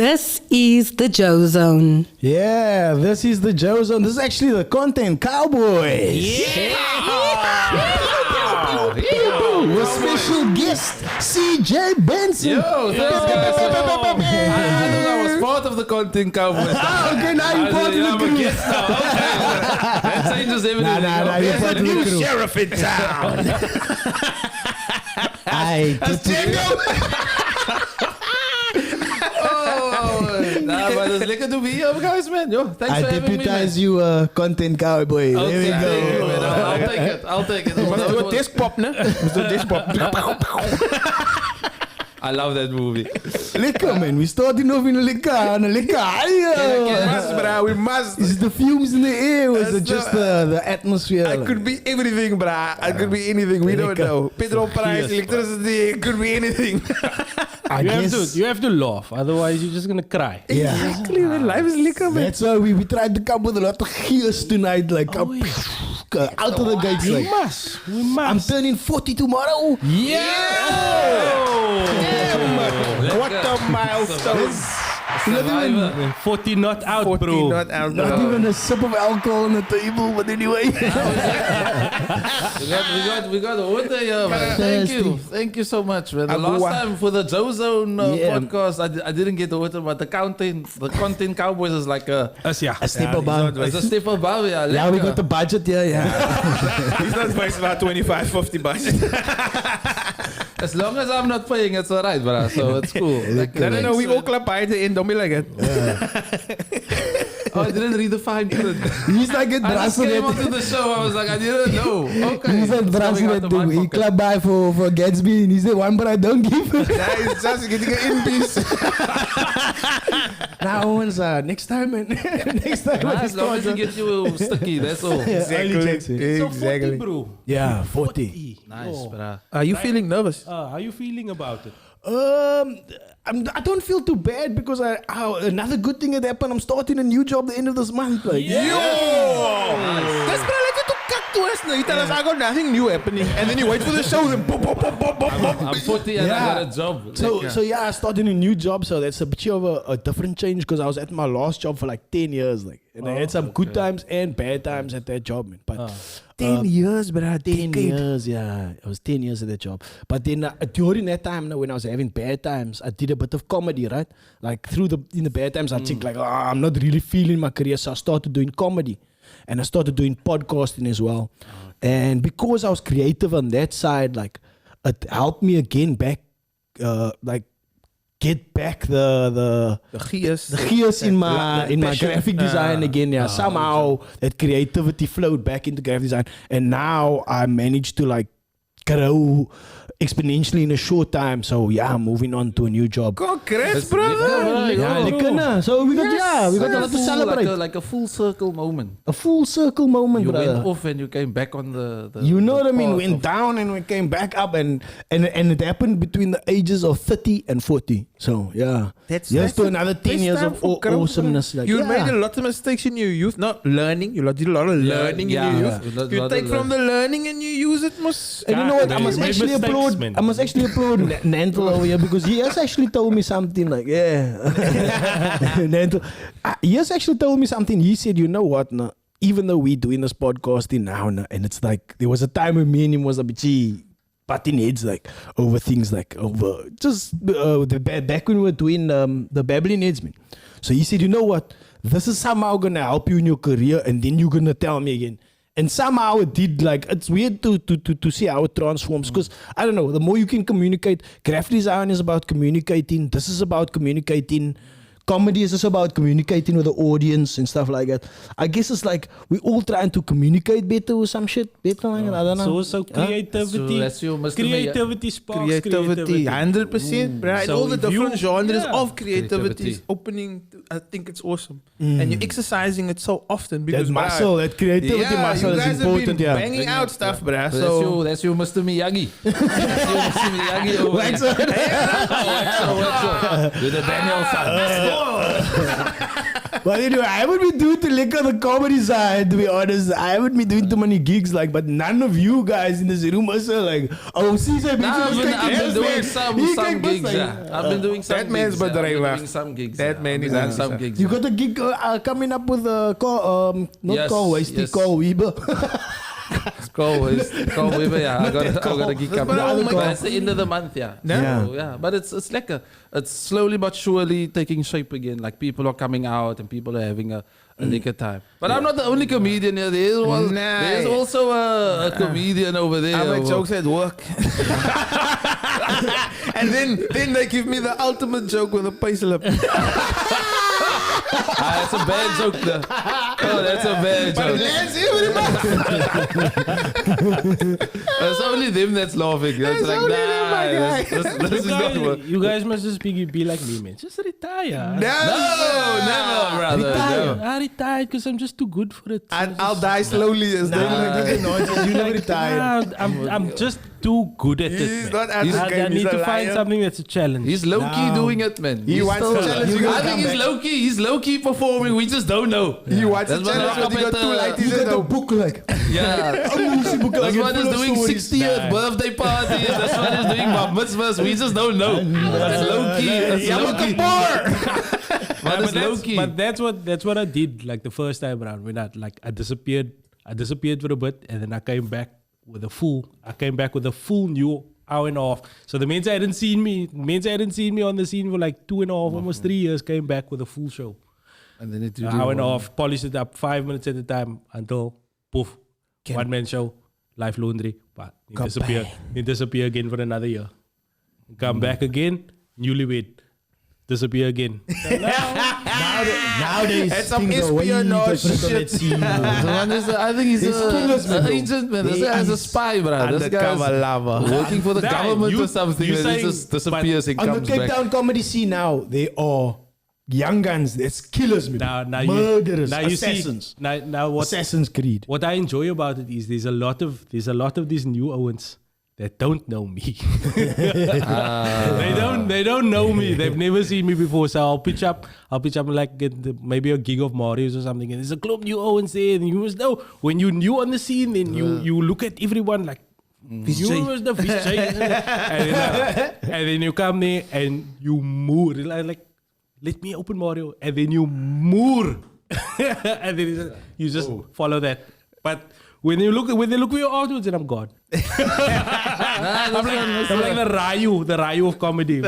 This is the Joe Zone. Yeah, this is the Joe Zone. This is actually the Content Cowboys. With special guest, CJ Benson. I was part of the Content Cowboys. Okay, now you're part of the crew. Guest now. Okay. That changes everything. Nah, you're part of the crew. Sheriff in town. Maar dat is lekker to be here, guys, man. Yo, thanks for having me, man. deputize you Content Cowboy. There we Thank you, go. man. I'll take it. Let's do a disc pop, ne? Let's do a disc pop. I love that movie. Lekker, man. We starting off in a lekker. We must. Is it the fumes in the air or is it just the atmosphere? It could be everything, brah. It could be anything. We don't know. Petrol price, electricity, it could be anything. You have to laugh, otherwise you're just gonna cry. Yeah. Exactly, man. Life is lekker, man. That's why we tried to come with a lot of gears tonight. Like, out of the gates. We Like, must. I'm turning 40 tomorrow. What a milestone. Not even, 40 not out, 40 bro. not out, not bro. even a sip of alcohol on the table, but anyway. We got water here, man. Thank you so much, man. The last time for the Joe Zone podcast, I didn't get the water, but the Content Cowboys is like a step above. It's a step above, yeah. Yeah, we got the budget here, yeah. He's not paying about 25, 50 bucks. As long as I'm not paying, it's alright, bro. So it's cool. No, we all clap by the end. Don't be like it. Oh, I didn't read the fine print. He's like a I just came onto bracelet. the show. I was like, I didn't know. Okay. He's like bracelet. He clap by for Gatsby and he said, one but I don't give. He's just getting an in piece. Now, Owens, next time, man. Next time. As long as you get you sticky, that's all. Exactly. So 40, bro. Yeah, 40. Nice, bro. Are you feeling nervous? How are you feeling about it? I don't feel too bad because another good thing that happened. I'm starting a new job the end of this month. Like, That's bro, like you to cut to us. You tell us I got nothing new happening, and then you wait for the show. And boom, boom, boom, boom, boom, boom. I'm 40 and I got a job. So yeah, I started a new job. So that's a bit of a different change because I was at my last job for like 10 years. Like, and I had some good times and bad times at that job, man. But 10 years, bro. 10 years, yeah. I was 10 years at that job. But then during that time, when I was having bad times, I did a bit of comedy, right? Like in the bad times, I think like, I'm not really feeling my career. So I started doing comedy. And I started doing podcasting as well. And because I was creative on that side, like it helped me again back, like get back the gears in my graphic design again. Yeah, somehow that creativity flowed back into graphic design, and now I managed to like grow exponentially in a short time. So yeah, I'm moving on to a new job. Congrats, brother. Yeah, lekker. So we got a lot to celebrate. Like a full circle moment. A full circle moment, You brother. went off and you came back on the you know what I mean? path Went of- down and we came back up, and it happened between the ages of 30 and 40. So yeah, That's to another 10 years time of for growth, awesomeness. Like, you yeah. made a lot of mistakes in your youth, not learning. You did a lot of learning in your youth. You take from the learning and you use it, most. And you know what? I You must made actually mistakes, applaud. man. I must actually applaud Nantel over here because he has actually told me something. Like, yeah, Nantel. He has actually told me something. He said, you know what? No, even though we're doing this podcasting now, and it's like there was a time when me and him was a bit butting heads like over things like over just back when we were doing the babbling heads, man. So he said, you know what? This is somehow gonna help you in your career, and then you're gonna tell me again. And somehow it did, like, it's weird to see how it transforms. Because, I don't know, the more you can communicate, graphic design is about communicating. This is about communicating. Comedy is just about communicating with the audience and stuff like that. I guess it's like we all trying to communicate better or some shit. Better, like, I don't know. So creativity. That's your Mr. Creativity sparks Creativity, 100%, bro. And So all the if you- different genres yeah. of creativity is opening. I think it's awesome, and you're exercising it so often because That muscle, that creativity muscle you is guys important. have been Yeah. banging out stuff, bro. So So that's your Mr. Miyagi. That's your Mr. Miyagi over Wax there. on. Wax on. With the Daniel son. But anyway, I haven't been doing too liquor the comedy side, to be honest. I haven't been doing too many gigs, like, but none of you guys in this room are so like, oh, see, I've been doing some gigs. I've been doing some That man's gigs. I've been bedrijf. doing some gigs. That man is doing aan some gigs. You got a gig coming up with not Yes, Cowboys, yes. Call Weber. Call Weber, yeah. I got a gig coming the other up. call. But it's the end of the month, yeah. Yeah. So, yeah. But it's lekker. It's slowly but surely taking shape again. Like people are coming out and people are having a lekker time. But I'm not the only comedian here. There's also a comedian over there. I make jokes at work. And then they give me the ultimate joke with a payslip. That's a bad joke. Oh, that's a bad But it joke. lands every month. It's only them that's laughing. That's like, only them, my guy. this is not what. You guys must just be like me, man. Just retire. No, never, brother. Retire. No. I retired because I'm just too good for it. And I'll die slowly as You never retire. I'm just too good at it. He's Man. not at the I game. need He's to a find liar. something that's a challenge. He's low key No. doing it, man. He wants to challenge you. I think he's low key performing. We just don't know. He wants to That's what challenge I'm you. He got at, two lighties You at got a home. book like. Yeah. This one is doing 60th birthday parties. This one is doing bar mitzvahs. We just don't know. That's low key. That's low key. But it's low key. But that's what I did like the first time around when I disappeared for a bit and then I came back with a full new hour and a half. So the means I hadn't seen me on the scene for like 2.5, almost 3 years, came back with a full show. And then it An hour and a half, polished it up 5 minutes at a time until poof, one man show, live laundry. But he disappear again for another year. Come back again, newlywed. Disappear again. Nowadays, It's some things are way espionage different on shit. that scene, bro. I think he's an agent, man. This guy is a spy, bro. This guy Undercover is lover. working for the government or something. you And he saying- just disappears and On the comes Cape back. Town comedy scene now, they are young guns. There's killers, man. Murderers, assassins. Now what Assassin's Creed. what I enjoy about it is there's a lot of these new Owens that don't know me. They don't know me. They've never seen me before. So I'll pitch up like maybe a gig of Mario's or something. And there's a club new Owens there. And you must know when you're new on the scene, then you look at everyone like you was the fish and then you come there and you moor like let me open Mario, and then you moor. And then you just follow that. But when they look for you afterwards, then I'm gone. I'm like the Ryu of comedy.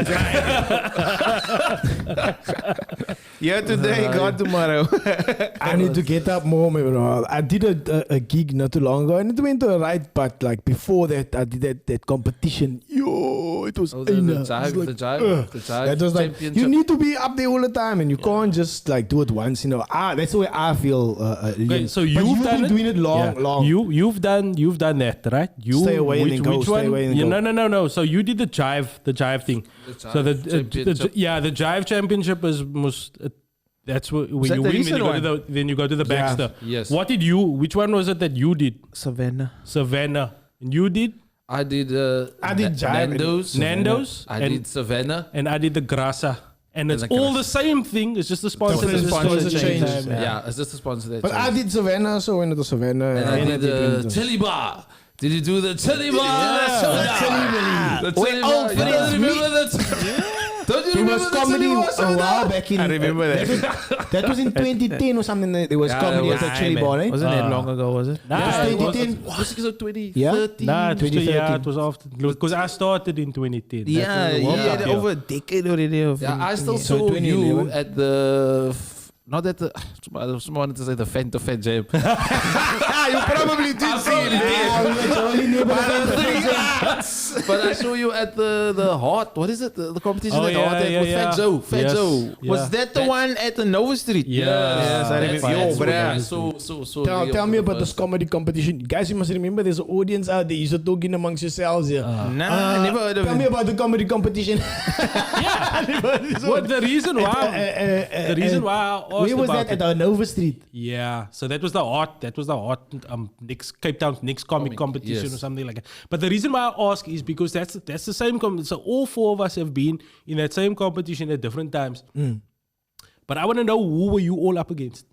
Yeah, today, God tomorrow. I need to get up more, bro. I did a gig not too long ago, and it went alright. But like before that, I did that competition. Yo, it was Oh, the jive That was like championship. you need to be up there all the time, and you can't just like do it once. That's the way I feel. Okay, so but you've been done it? doing it long. You've done that, right? You Stay away and then go, stay away and go. No. So you did the jive thing. So the jive championship is most. That's when that you the win. recent one? Then you go to the Baxter. Yes. Which one was it that you did? Savannah. Savannah. And you did I did jive. Nando's. I did Savannah. And I did the Grasa. And it's the all Grasa. the same thing. It's just the sponsor. Just the sponsor changes. changes. Yeah. Yeah, it's just the sponsor that But I changes. did Savannah, so when it was Savannah, And I did the chili bar. Did you do the chili bar? The chili bar. You don't remember that? Don't you There remember was the comedy chili bar a soda? while back in. I remember that. That was in 2010 or something. There was Yeah, comedy that at the was- Chili Bar, eh? Wasn't that long ago, was it? Nah, That was it was- 2010. Was it 2013? Yeah? Nah, it was 2013. it was after because I started in 2010. Yeah, That was the World he had Cup year. over a decade already. Yeah, I still So saw 2011. you at the... Not at the... I wanted to say the Fanta Fat Jam. You probably did see it. But I saw you at the Hot. What is it? The competition Oh, at yeah, Hot with yeah. Fat Joe. Fat Yes. Joe. Yeah. Was that the one at the Nova Street? Yeah. Yes, I remember. Yo, That's what bruh. I saw Tell me about this comedy competition. Guys, you must remember there's an audience out there. You're talking amongst yourselves here. Nah, I never heard of Tell me it. about the comedy competition. What the reason why? The reason why I asked Where was about that? it. At Nova Street. Yeah, so that was the hot next Cape Town's next comic competition yes. or something like that. But the reason why I ask is because that's the same. So all four of us have been in that same competition at different times. But I want to know, who were you all up against?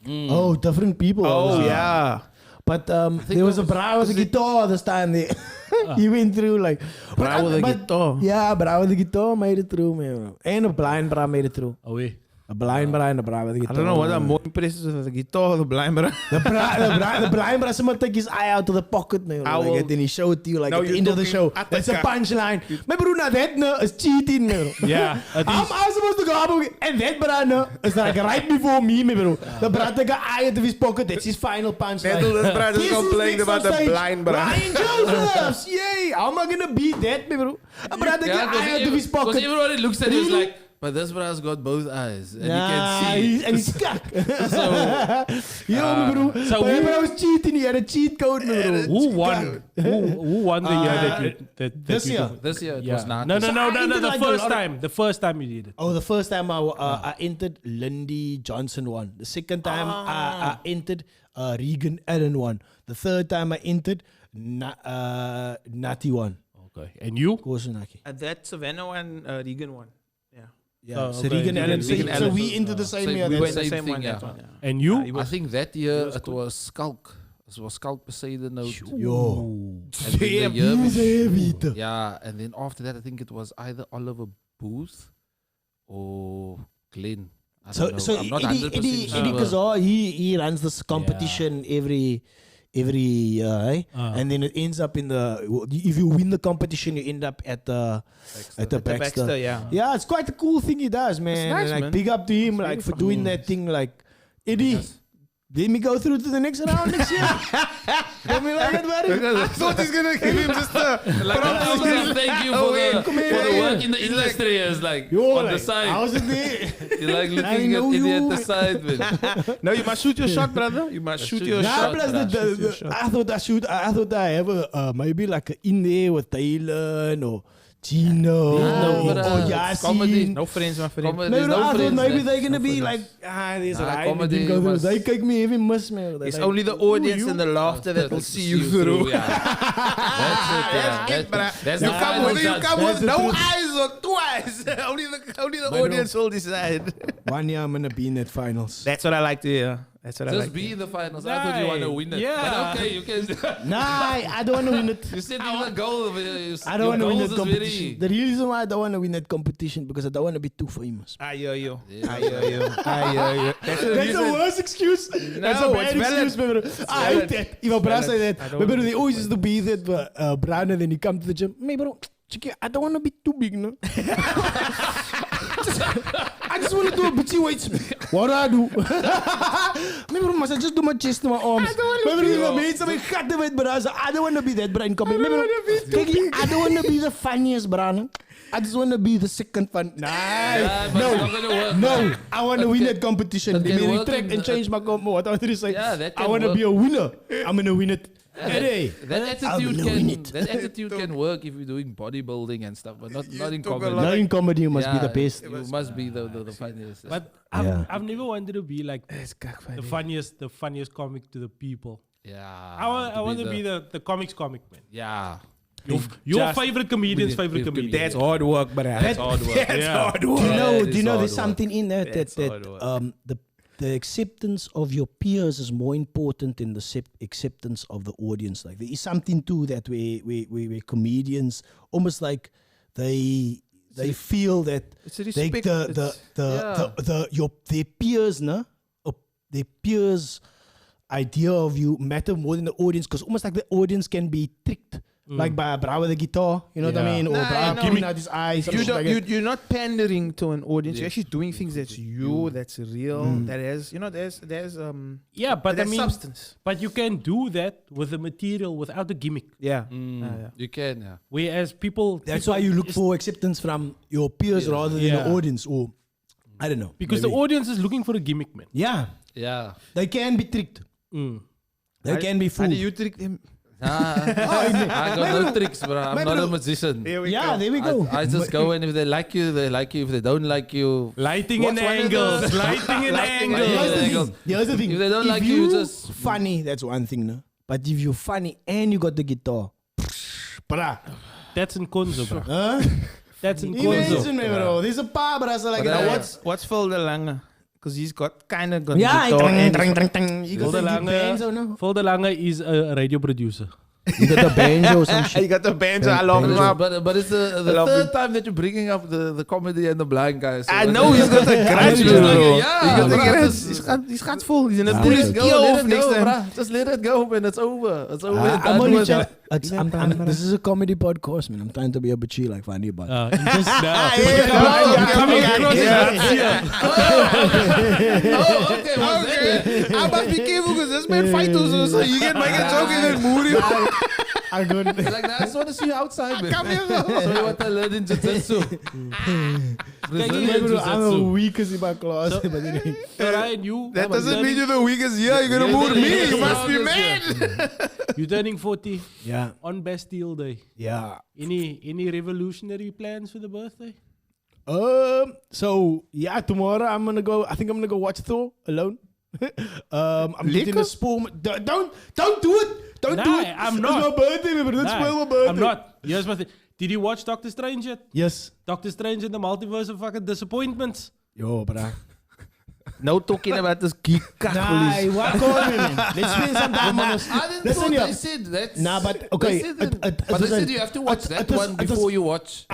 Oh, different people. Oh, yeah. But there was a bra with a guitar this time there. He went through like Bra with a but- guitar. Yeah, bra with a guitar made it through, man. And a blind bra made it through. Oh, wait. A blind bra and a bra with a I guitar. don't know what I'm more impressed with, the guitar or the blind bra. The blind bra, someone take his eye out of the pocket, man. I Like will- it, and he showed to you like No, at the you're end of the talking show. at the That's a car. punchline. My bro, now that no is cheating, man. Yeah, it How am is. I supposed to go up again? And that bra no is like right before me, my bro. The bra take an eye out of his pocket. That's his final punchline. That this bra just Guess who's complained next about on the stage? blind bra. Ryan Josephs. Yay. How am I gonna beat that, my bro? A bra take an eye out of his Because pocket. everybody looks at you Really? like, but this bra's got both eyes. And Nah, you can see. and he's stuck. You know, my bro. So So who- when I was cheating, he had a cheat code, my bro. Who won? Who won the year that this you year? did? This year it Yeah. was not. No, So I the entered like a first lot of- time. The first time you did it. Oh, the first time I entered, Lindy Johnson won. The second time I entered, Regan Allen won. The third time I entered, Nati won. Okay. And you? Kosunaki. That Savannah one, Regan one. Yeah. Yeah, Oh, so okay. Regan Allen. Regan So Allen. we entered the same So year. we then. went The Same same thing, one, yeah. that one. Yeah. And you? he I was- think that year it was Skulk. It was Skulk Poseidon Note. Yo. And then the year He's heavy. Yeah, and then after that, I think it was either Oliver Booth or Glenn. I don't know. So I'm not Eddie 100% sure. Kazar, he runs this competition every year, eh? And then it ends up in the, if you win the competition, you end up at the Baxter. Baxter, yeah. Yeah, it's quite a cool thing he does, man. nice, And like man. big up to him, like really for doing that thing. Like Eddie, let me go through to the next round next year. Don't be like that, buddy. I thought he's gonna give him just a Like, thank you for the work in the industry. It's like Yo, on like, the side. how's it there? You're like I looking at know Eddie at you. the side, man. No, you must shoot your shot, brother. You must shoot your Nah, shot. plus I thought I have a maybe like a in there with Thailand or Gino or Comedy. Yasin. No friends, my friend. Comedy, No, there's no, I thought friends maybe there. they're gonna No be friends. like, there's Nah, a line comedy didn't go through. must- They kijk me even miss, man. It's only the audience and the laughter that will see you through. Yeah. That's it. Yeah. That's it, bruh. That's You the come final whether you judge. come with That's the no truth. eyes or two eyes. only the audience will decide. One year I'm gonna be in that finals. That's what I like to hear. That's what I Just like. be in the finals. I thought you want to win it. Yeah. But okay, you can. Nah, I don't want to win it. You said you the goal. I don't want to win that competition. The reason why I don't want to win that competition because I don't want to be too famous. I hear you. Yeah. I hear you. I hear you. That's the That's reason. the worst excuse. That's a No, bad it's valid. excuse, my brother. I hate valid. that. If a brother say I that, don't my brother, want they always used to be that brand and then he come to the gym. Me, bro, check I don't want to be too big, no. I just want to do a bitchy weights. What do I do? Me, bro, must I just do my chest and my arms? I don't want to be the mates. I got the weight, brother. I don't want to be that brand. I don't want to be the funniest brand. I just want to be the second fun. Nah, Yeah, but it's not gonna work. no, I want to win can- that competition. that They can may work retract in and the- change my combo. What I want to say? Yeah, that I can want to work. be a winner. I'm gonna win it. Hey, That I'm attitude gonna win can it. that attitude can work if you're doing bodybuilding and stuff, but not in took a comedy. lot now in comedy, you must be Yeah, the best. You must be the funniest. But Yeah. I've never wanted to be like the funniest comic to the people. yeah. I want to be the comics comic, man. Yeah. Your favorite comedian's favorite comedian. That's hard work, but That's hard work. That's Yeah. hard work. Do you know? Yeah, Do it you is know? hard There's work. something in that That's hard work. the acceptance of your peers is more important than the acceptance of the audience. Like there is something to that where comedians almost like they feel that It's a they, respect. their peers, no, their peers' idea of you matter more than the audience because almost like the audience can be tricked. Like by a bra with a guitar, you know what I Yeah. mean? Or Nah, bra no. giving out his eyes. You something don't, like that. you're not pandering to an audience. You're actually doing things that's that's real, that has, there's Yeah, but I there's mean, substance. but you can do that with the material without the gimmick. Yeah. You can, yeah. Whereas people, That's why you look for acceptance from your peers rather than Yeah. the audience, or I don't know. because maybe. the audience is looking for a gimmick, man. yeah, Yeah. they can be tricked. They can be How fooled. do you trick them? I got no tricks, bro. I'm not a magician. There we Yeah, go. there we go. I just go and if they like you, they like you. If they don't like you, Lighting What's in one of angles, the- lighting in Lighting in angles. Here's the angles. thing. Here's the thing. If they don't If like you, just- funny. That's one thing, no. But if you're funny and you got the guitar, bruh, That's in Konzo, bro. huh? That's in Konzo. Imagine me, bro. There's a paar, bro. So like, What's Phil de Lange? Because he's got kind of got yeah, guitar and you got Phil de the banjo, Lange, no? Phil de Lange is a radio producer. You got the banjo or some shit. he got the banjo. I love him up. But it's the love third time that you're bringing up the comedy and the blind guys. So I know he's got the grudge, Yeah, bro. yeah, He got the bro, grudge. this- He's got full. He's in a Let police it go, let it next go, time. bruh. Just let it go, man. It's over. It's over. and I'm done only with. this is a comedy podcast, man. I'm trying to be a bit chill, like funny, but Just now. coming across Oh, okay. Was that? I must be careful because this man fight also, so you can make a joke and then move him. I'm good. Like, nah, I just want to see you outside, man. Come here, bro. So you want to learn in jiu-jitsu. Brazilian I'm a jiu-jitsu. weakest in my class. But anyway. So Ryan, you That doesn't mean you're the weakest here. You're gonna move me. You must be mad. you're turning 40 Yeah, on Bastille Day. yeah. Any revolutionary plans for the birthday? So yeah, tomorrow I'm gonna go. I think I'm gonna go watch Thor alone. I'm getting a spoon. Don't do it. Don't do it. I'm It's not. my birthday, man. Don't spoil my birthday. I'm not. Here's my thing. Did you watch Doctor Strange yet? Yes. Doctor Strange and the Multiverse of fucking Disappointments. Yo, bruh. No talking about this geek Nah, what call me, man? Let's spend some time on this. I didn't Listen thought here. they said that. Nah, but okay. They said that. But they said you have to watch that one before you watch.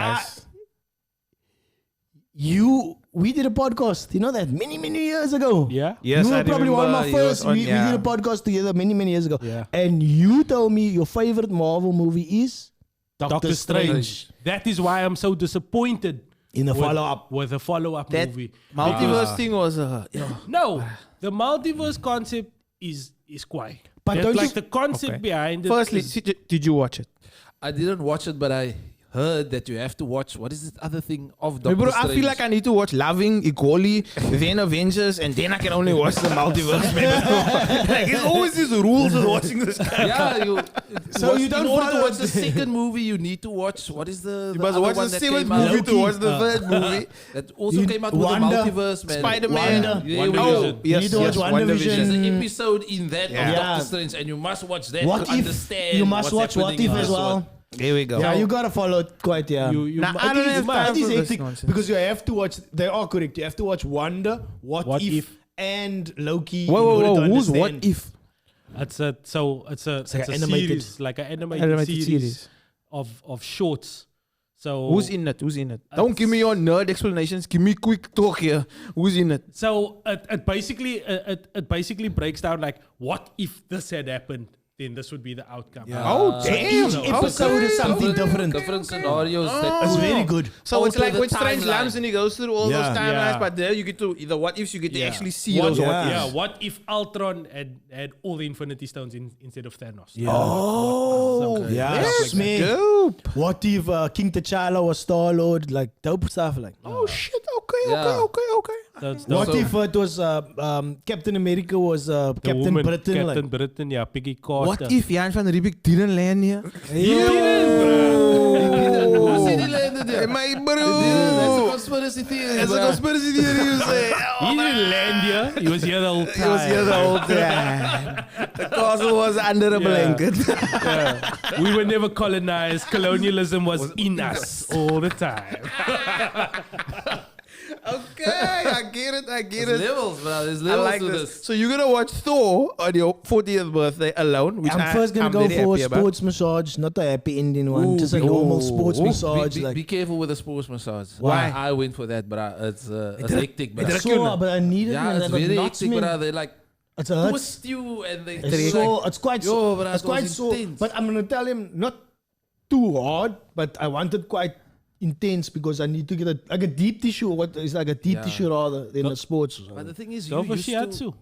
We did a podcast, you know that, many years ago. Yeah. Yes, you were I probably one of my remember he was first. on- We yeah. did a podcast together many years ago. Yeah. And you told me your favorite Marvel movie is Doctor Strange. That is why I'm so disappointed in the with- follow-up. with the follow-up That movie. multiverse thing was No, the multiverse concept is quite. But don't like you- the concept Okay. behind it. Firstly, is- did you watch it? I didn't watch it, but I heard that you have to watch. What is the other thing of Doctor Bro, Strange? I feel like I need to watch Loving, Equally, then Avengers, and then I can only watch the multiverse. Man. Like, there's always these rules of watching this guy. Yeah, So you don't in order to follow watch the second movie, you need to watch what is the You must other watch one the that seventh came out? movie to watch the third movie. That also You- came out with Wanda, the multiverse, man. Spider-Man. There we Wonder go. Vision. You need to watch WandaVision. There's an episode in that Yeah. of Yeah. Doctor Strange, and you must watch that What to if? understand. You must what's watch What happening If in as this well. one. There we go. Yeah, you gotta follow it quite, yeah. You Nah, mu- I don't you have must- time It is for this hectic nonsense. because you have to watch. They are correct. You have to watch Wanda, What What If, If. and Loki. Whoa, in order whoa, to whoa. Who's What understand. If? It's a like an animated- series, like an animated, Animated series, series. of shorts. So Who's in it? Who's in it? Don't give me your nerd explanations. Give me quick talk here. Who's in it? So it basically breaks down like, what if this had happened? Then this would be the outcome. Oh, damn. Each episode is something different. Different scenarios. that- It's very good. So it's Alter like the when Strange timeline. Lamps and he goes through all Yeah. those timelines, Yeah. but there you get to the what ifs, you get to Yeah. actually see What, those what ifs. yeah, what if Ultron had all the Infinity Stones instead of Thanos? Oh, Okay. yeah. Yes, man. dope. What if King T'Challa was Star Lord? Like dope stuff. Like Oh shit! Okay, Yeah. okay. So it's what the- if it was Captain America was the Captain woman, Britain? Captain Like, Britain, yeah, Peggy Carter. What if Jan van Riebeeck didn't land here? Who said he landed there? My That's a bro. conspiracy theory. That's a bruh. conspiracy theory. You say. He didn't land here. He was here the whole time. He was here the whole time. The castle was under a blanket. Yeah. We were never colonized. Colonialism was in us all the time. Okay, I get it. There's levels, bro. There's I levels like to this. this. So you're gonna watch Thor on your 40th birthday alone, which I'm first gonna I'm go very for a happy about. sports massage, not a happy ending one, Ooh, just a be- normal ooh, sports ooh. massage. Be like careful with the sports massage. Why? I went for that, bro. It's hectic, bro. I saw, but I need it. Yeah, man. it's I got very knots, hectic, man. bro. They like It's a hurt. twist you and they It's so. It's quite. Yo, but It's that was quite so. intense. But I'm gonna tell him not too hard, but I want it quite intense because I need to get like a deep tissue. What is like a deep Yeah. tissue rather than a sports. But the thing is, Go you for used to, shiatsu.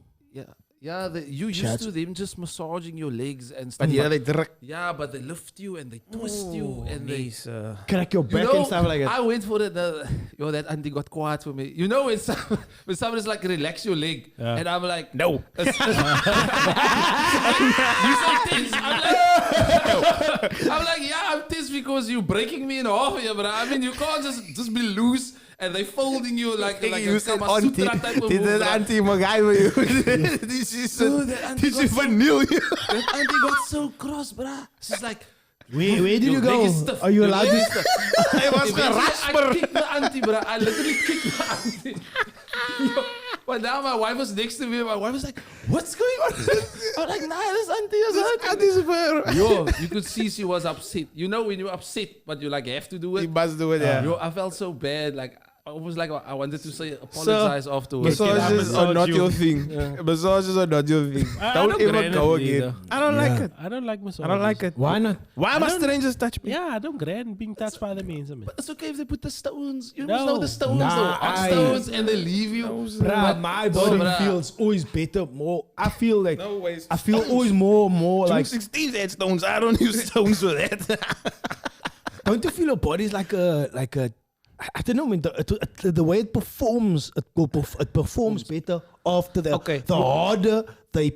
you used Shiatsu. to them just massaging your legs and stuff. But yeah, they druk. Yeah, but they lift you and they twist you and they. Crack your You back know, and stuff like that. I went for it. Yo, that auntie got quiet for me. You know, when somebody's like, relax your leg. Yeah. And I'm like, No. you say tense. I'm like, yeah, I'm tense because you're breaking me in half here, bro. I mean, you can't just be loose and they folding you like a You said Kama auntie. Sutra type of Dit move, is bro. auntie MacGyver. This is Dude, that auntie this got is so- vanille. That auntie got so cross, bruh. She's like, Where did you leg go? is stiff. Are you Your allowed leg is to? stiff. Hij was Eventually, I kicked the auntie, bro. I literally kicked the auntie. Yo, but now my wife was next to me. My wife was like, "What's going on?" I'm like, "Nah, this auntie is hurt." Yo, you could see she was upset. You know when you're upset, but you like have to do He it. must do it, yeah. Yo, I felt so bad. Like I was like, I wanted to say apologize afterwards. Massages are not you. your thing. Massages are not your thing. Don't ever grind go it again. neither. I don't like it. I don't like massage. I don't like it. Why not? Why must strangers touch me? Yeah, I don't grind being touched by the mensen, man. But it's okay if they put the stones. You No. know the stones, Nah, though. Hot stones, and they leave you. Bruh, my body bruh. feels always better. More, I feel like No ways. I feel always more Like like. 16 had stones. I don't use stones for that. Don't you feel your body's like a I don't know, man. The way it performs, it performs better after the harder they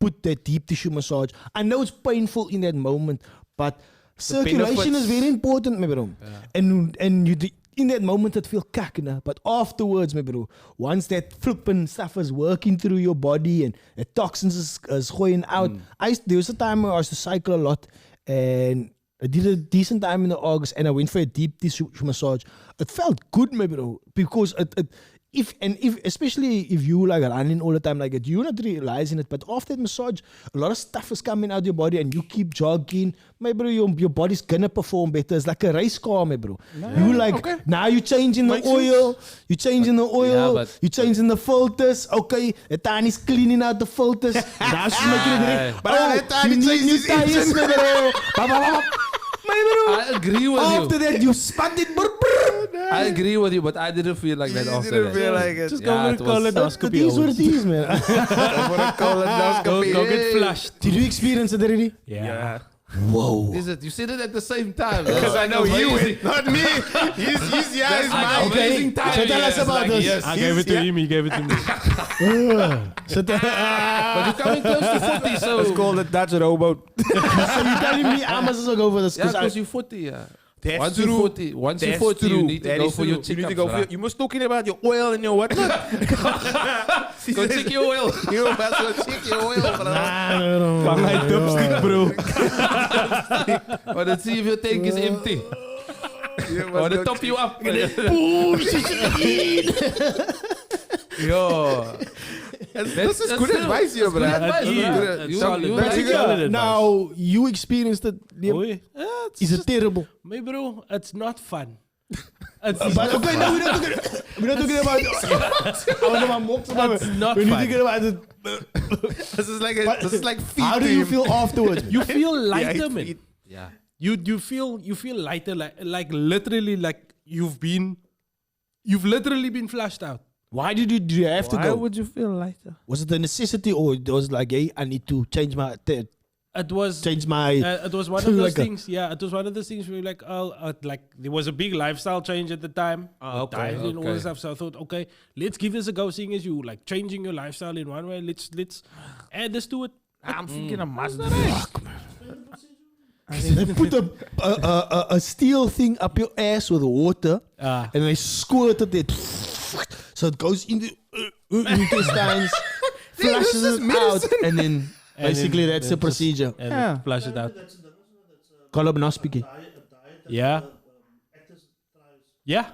put that deep tissue massage. I know it's painful in that moment, but circulation is very important, my bro. And you in that moment it feel kak, but afterwards, my bro, once that flipping stuff is working through your body and the toxins is going out. There was a time where I used to cycle a lot, and I did a decent time in the August, and I went for a deep tissue massage. It felt good, my bro, because if especially if you like running all the time like that, you're not realizing it. But after that massage, a lot of stuff is coming out of your body, and you keep jogging, my bro. Your body's gonna perform better. It's like a race car, my bro. You like now you changing the oil, you changing the oil, but- you changing the filters. Okay, the Tani's cleaning out the filters. Now she's making it ready. But that Tani you need changed new his tires, engine. my bro. Ba, ba, ba, ba. My bro. I agree with After you. that, you spun it. I agree with you, but I didn't feel like that after didn't that. feel like it. Just Yeah, go it for a was- colonoscopy. It is what it is, man. Go get flushed. Did you experience it already? Yeah. Whoa. Is it? You said it at the same time. Because I know you Amazing. went, not me. He's yeah, it's like mine. amazing time. So tell us Yes, about like, this. yes. I gave it to him. He gave it to me. But you're coming close to 40, so. It's called a Dutch rowboat. So you're telling me I must also go for this? Yeah, Because because you're 40, yeah. That's Once true. you're 40, once you're That's 40, you true. need to That go is for true. your You need to checkups, go for right? you must talking about your oil and your whatnot. Go check your oil. You must go check your oil, bro. Van my dubstick, bro. Or let's see if your tank is empty. Or to top you up. Yo. This is good advice here, bro. now you experienced it. Liam. Oh, yeah. Is it terrible? My bro, it's not fun. It's But okay, no, we're not talking about. It's not We're fun. talking about it. This is like feet. How do you feel afterwards? You feel lighter, Yeah, man. feet. Yeah. You feel lighter, like literally, like you've literally been flushed out. Why did you have to Why go? would you feel lighter? Was it a necessity, or it was like, hey, I need to change my It was change my? it was one of those Like a- things. Yeah, it was one of those things where like, like there was a big lifestyle change at the time. okay, Diet and all okay. this stuff. So I thought, okay, let's give this a go. Seeing as you like changing your lifestyle in one way, let's add this to it. I'm thinking I must. They put a steel thing up your ass with water, and they squirted it, so it goes into intestines, flushes it out, and then basically then that's the just- procedure. And Yeah. flush it out. Colonoscopy. Yeah. Yeah.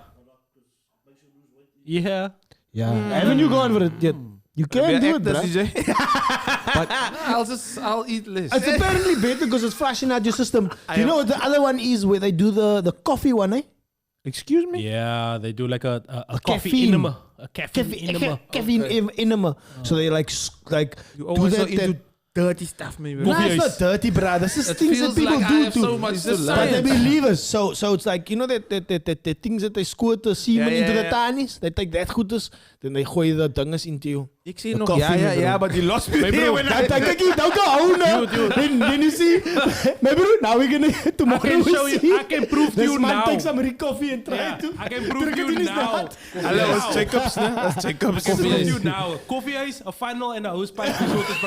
Yeah. Yeah. Haven't you gone for it yet? You can do it, bro. I'll eat less. It's apparently better because it's flushing out your system. You know what the other one is where they do the coffee one, eh? Excuse me? Yeah, they do like a coffee caffeine. enema. A caffeine enema. Caffeine enema. So they like You do always so that. into dirty stuff, maybe. No, Coffee it's not ice. dirty, bruh. This is It things that feels people like I do have too. so much to But they learn. believe us. So it's like, you know the things that they squirt the semen Yeah, into yeah, the yeah. tanis? They take that goeders, then they gooi the dinges into you. Ik zie The nog, coffee, ja, my bro. ja, but you lost me there when I... Don't go home now. Then you see, my bro, now we're gonna, tomorrow I can we show see. you. I can prove to This you man now. takes some coffee and try Yeah, to. I can prove druk to het in you his now. naad. Hallo, dat is Jacobs, ne? Dat is Jacobs. I can prove ice. you now. Coffee ice, a funnel and a hosepipe. Is what is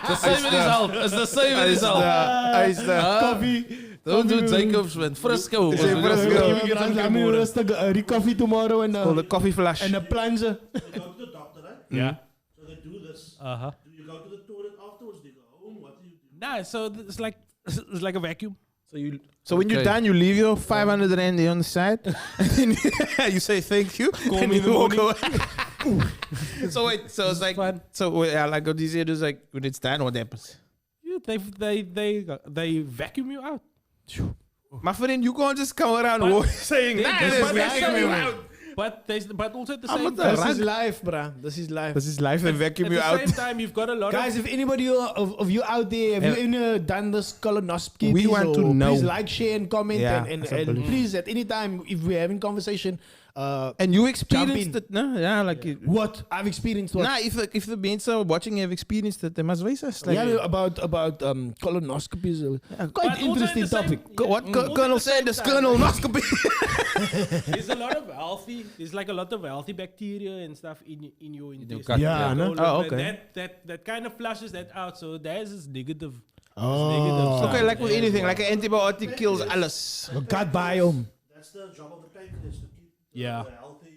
The same result. It's the same result. Hij is daar. Coffee. Don't do Jacobs, man. Frisco. Is it Frisco? I'm gonna rustig coffee tomorrow and Called a coffee flash. a plunger. Yeah. So they do this. Uh huh. Do you go to the toilet afterwards? Do you go home? What do you do? Nah, so it's like a vacuum. So when you're Okay. done, you leave your 500 rand there on the side, and then you say thank you, and me in you the walk morning. away. So wait, so it's like, fun. so wait, like what you said is like when it's done, what happens? Yeah, they vacuum you out. My friend, you can't just come around saying, They- nah, they- this but they vacuum say- you out. But also at the I'm same not time, This is life, bruh. This is life. This is life, they vacuum at you the out. same time, you've got a lot Guys, of if anybody of you out there, have you ever done this colonoscopy? We want to know. Please like, share, and comment. Yeah, and absolutely. please, at any time, if we're having conversation, And you experienced in. it, no? Yeah, like it. what I've experienced. What? Nah, if the mensen watching have experienced it, they must raise us. Like, Yeah, about colonoscopies. But Quite also interesting at the same- topic. what also at Colonel the said, same this time, colonoscopy. There's a lot of there's like a lot of healthy bacteria and stuff in your intestine. gut, Yeah, yeah. no? So Oh, okay. That kind of flushes that out. So there's this negative. Oh. negative side. Okay, like with anything, like an antibiotic kills alles. Gut biome. That's the job of the pancreas to keep Yeah. the healthy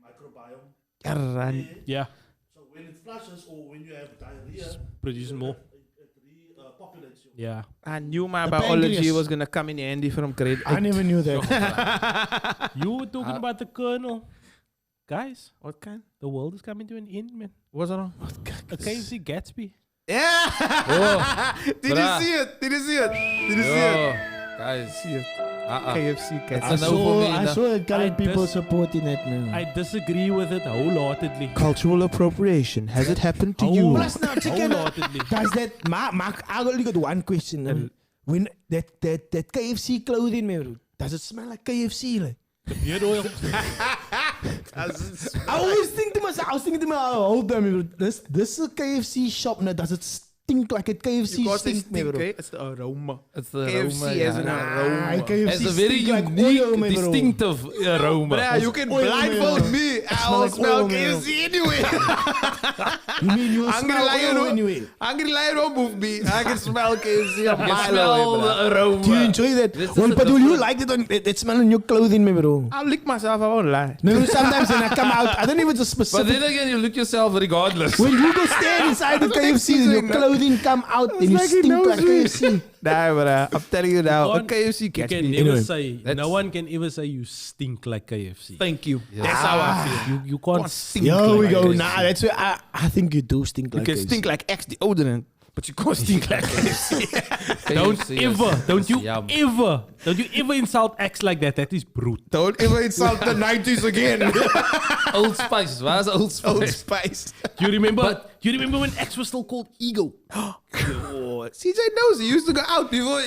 microbiome. Karran. Yeah, So when it flushes or when you have diarrhea, produce more. it repopulates your Yeah. I knew my The biology pancreas. was gonna come in handy from grade 8. I never knew that. You were talking about the kernel. Guys, What kind? the world is coming to an end, man. What's wrong? A KFC Gatsby. Yeah! Did you bruh. see it? Did you see it? Did you see it? Yo, guys. See it. Uh-uh. KFC It's cats. a no for me. no. the current people dis- supporting it, man. I disagree with it wholeheartedly. Cultural appropriation. Has it happened to you? Plus now, chicken. Wholeheartedly. Guys, I only got one question. When that KFC clothing, man, does it smell like KFC? Like? Beard oil. I always think to myself, I was thinking to myself, hold on, man, this is a KFC shop now. Does it stink like a KFC Because they stink, man, stink, bro? eh? It's the aroma. It's the KFC aroma, has an yeah. aroma. KFC It's a very stink like unique, oil, man, bro. distinctive aroma. Bruh, you can oil, blindfold man. me. I smell will like smell oil, man. KFC anyway. You mean you Hungry smell lion, oil oh. anyway? Hungry lion won't move me. I can smell KFC a You mile smell away, the bruh. aroma. Do you enjoy that? This is Well, a but will you different- like it on that smell on your clothing, man, bro? I'll lick myself, I won't lie. No, sometimes when I come out, I don't even just But specific. then again, you look yourself regardless. When you go stand inside the KFC and your clothing come out and you like he stink knows like me. KFC. Nah, bruh. I'm telling you now. A Can't- KFC You catch can me. never Anyway. say. That's- No one can ever say you stink like KFC. Thank you. Yeah. That's how I feel. You can't Can't stink. stink Here we like go. KFC. Nah, that's where I think you do stink You like can KFC. stink like X deodorant, but you can't stink like KFC. Don't KFC is- ever, don't you Yum. ever insult X like that. That is brute. Don't ever insult the 90s again. Old Spice. Where's Old Spice? Old Spice. You remember? You remember when X was still called Ego? CJ knows he used to go out before.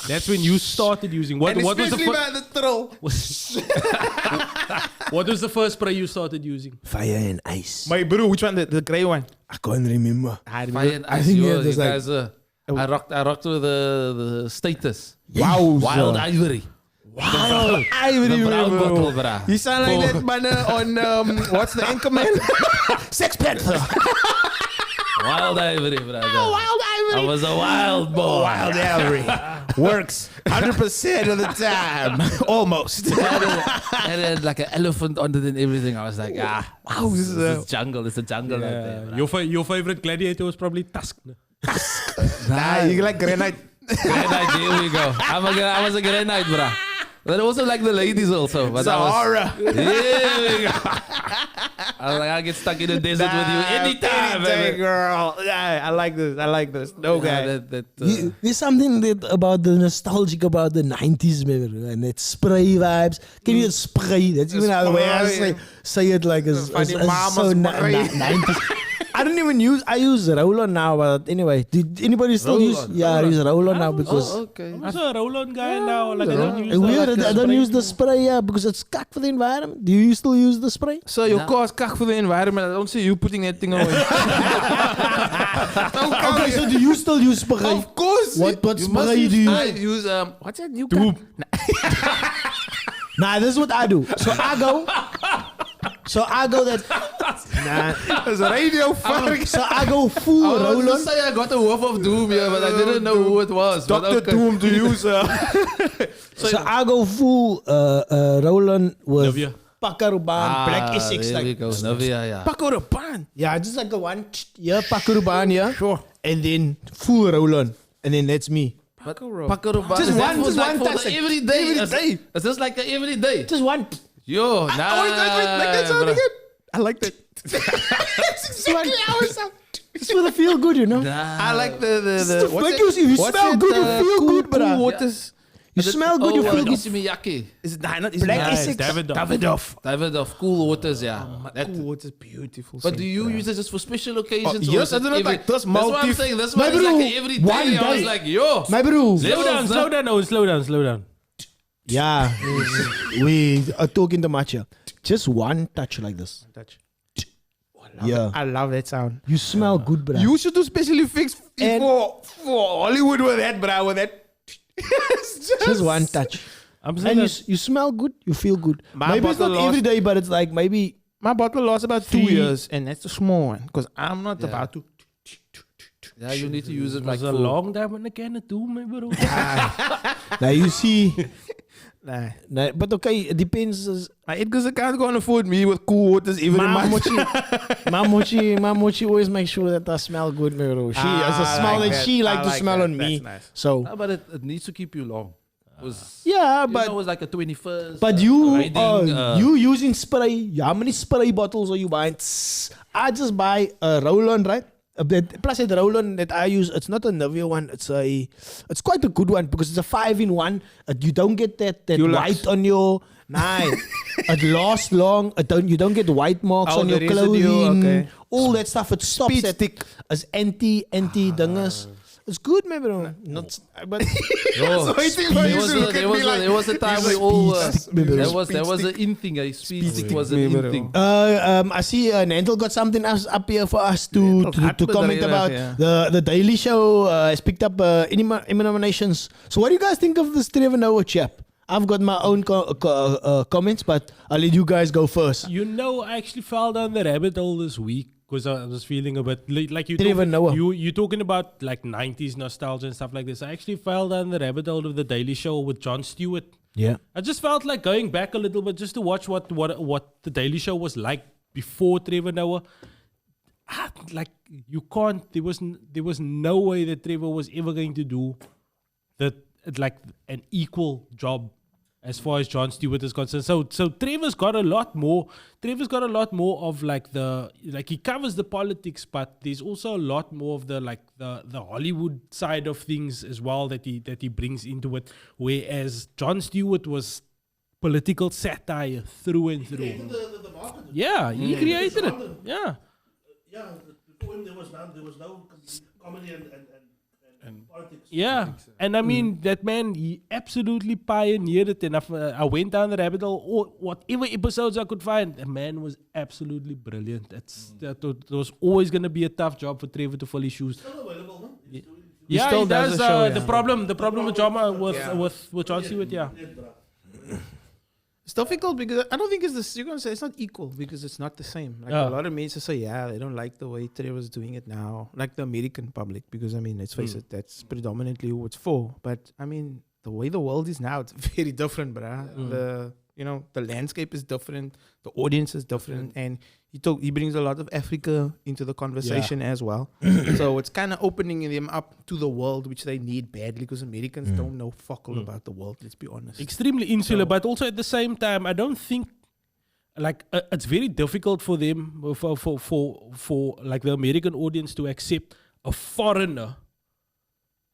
That's when you started using. What and was the especially by the troll. what was the first spray you started using? Fire and ice. My bro, which one? The grey one. I can't remember. Fire and I Ice, think yo, yeah, you there's like guys, I rocked with the status. wow, Wild Ivory. I The remember. brown bottle, brah. You sound like that man on what's the Anchorman? Sex Panther. Wild Ivory, brother. I was a wild boy. Wild Avery. Works 100% of the time. Almost. And then like an elephant on it and everything. I was like, wow, this is jungle. It's a jungle out there. brah. Your favorite gladiator was probably Tusk. no? Nah, you like granite. Granite, here we go. I was a granite, bruh. But also like the ladies also. But It's a horror. Here we go. I was like, I'll get stuck in the desert with you anytime, baby. girl. Yeah, I like this. I like this. No guy. There's something that about the nostalgic about the 90s, man, and that spray vibes. Can you spray? That's even how the way I say it like as Funny so mama spray. 90s. I don't even use. I use Roll-On now, but anyway, did anybody still use? Roll-On, Yeah, I use Roll-On now because. okay. I'm also a roll-on guy now. Like I don't use. Weird, the, like, I don't spray. use the spray, yeah, because it's cack for the environment. Do you still use the spray? So your car's kak for the environment. I don't see you putting that thing away. Okay, so do you still use spray? Of course. What You must spray do you I use? use What's that new Doop. Nah, this is what I do. So I go that. It's radio fuck. So I go full I was Roll-On. to say I got a whiff of doom here, but I didn't know who it was. But Dr. okay. Doom to use. So I go full Roll-On with Nivea. Pakaruban, Black Essex. There we Like, go. Nivea, yeah. Pak out a pan. yeah, just like a one, yeah, Pakaruban, yeah. Sure. And then full Roll-On. And then that's me. Paco Rabanne. Just Is that one for like for touch, the like, every day. every Is- day. Is this like the every day? Just one. Yo, nah. Like that sound bruh. again. I like that. That's exactly how it sounds. It's for the feel good, you know. Nah. I like the Like you smell good, you feel good, cool bruh. waters. You smell good, you feel good. Issimiyaki. Is it not? Is Black it Essex. Davidoff. Davidoff, cool waters, yeah. That- cool waters, beautiful. but do you use it just for special occasions? or yes, is it I don't know, every- like those That's what I'm multi- saying. That's My why it's like bro, a every one day. I was day. like, yo. My bro. Slow down, slow down. Yeah. We are talking too much here. Just one touch like this. touch? Yeah. I love that sound. You smell good, bro. You should do special effects And- for Hollywood with that, bro. With that. It's Just one touch. I'm And saying you, that you smell good, you feel good. My Maybe it's bottle not every lost- day, but it's like maybe My bottle lost about 2 Three- years, and that's the small one because I'm not Yeah. about to. Yeah, you need to use it it like was a for- long time in the can too, my bro. now you see. Nah. Nah, but okay, it depends. My Edgar's can't go and afford me with cool waters even in my My mochi always make sure that I smell good, my bro. She has a smell that she like to smell on me. So No, but it needs to keep you long. Was yeah, but but it was like a 21st. But you, riding, you using spray. How many spray bottles are you buying? Tss. I just buy a roll-on, right? Plus that roll-on that I use, it's not a Nivea one. It's quite a good one because it's a 5-in-1. You don't get that Dulux. white on your. Nah, it lasts long. You don't get white marks Oh, on your the residue, clothing. okay. All that stuff. It stops Speed at stick. as anti dingus. It's good, man, bro. Not, but Yo, waiting for you to look at me like, there was a time we "You're a all speed stick, baby. there was an in thing. A speed stick was an in thing. I see Nantel got something else up here for us to comment bedrijf, about. yeah. The Daily Show has picked up any nominations. So what do you guys think of this Trevor Noah chap? I've got my own comments, but I'll let you guys go first. You know, I actually fell down the rabbit hole this week because I was feeling a bit like you. Trevor Noah. You talking about like 90s nostalgia and stuff like this. I actually fell down the rabbit hole of the Daily Show with Jon Stewart. Yeah. I just felt like going back a little bit just to watch what the Daily Show was like before Trevor Noah. Like you can't. There was no way that Trevor was ever going to do that like an equal job as far as Jon Stewart is concerned. So Trevor's got a lot more. Trevor's got a lot more of like he covers the politics, but there's also a lot more of the Hollywood side of things as well that he brings into it. Whereas Jon Stewart was political satire through and through. The market. Yeah, he created it. London. Yeah. Yeah, before him there was no comedy and politics. Yeah, and I mean that man, he absolutely pioneered it. And I went down the rabbit hole, or whatever episodes I could find. The man was absolutely brilliant. That was always going to be a tough job for Trevor to fill his shoes. Still available, no? He's doing it. Yeah, still he does does. the show, The yeah. problem with John with Jon Stewart, yeah. It's difficult because I don't think it's this. You're gonna say it's not equal because it's not the same. Like Yeah. a lot of mates say, yeah, they don't like the way Trevor's doing it now, like the American public. Because I mean, let's face it, that's predominantly who it's for. But I mean, the way the world is now, it's very different, bruh. The landscape is different, the audience is different, and he brings a lot of Africa into the conversation as well. So it's kind of opening them up to the world, which they need badly because Americans don't know fuck all about the world. Let's be honest. Extremely insular, but also at the same time, I don't think like it's very difficult for them for like the American audience to accept a foreigner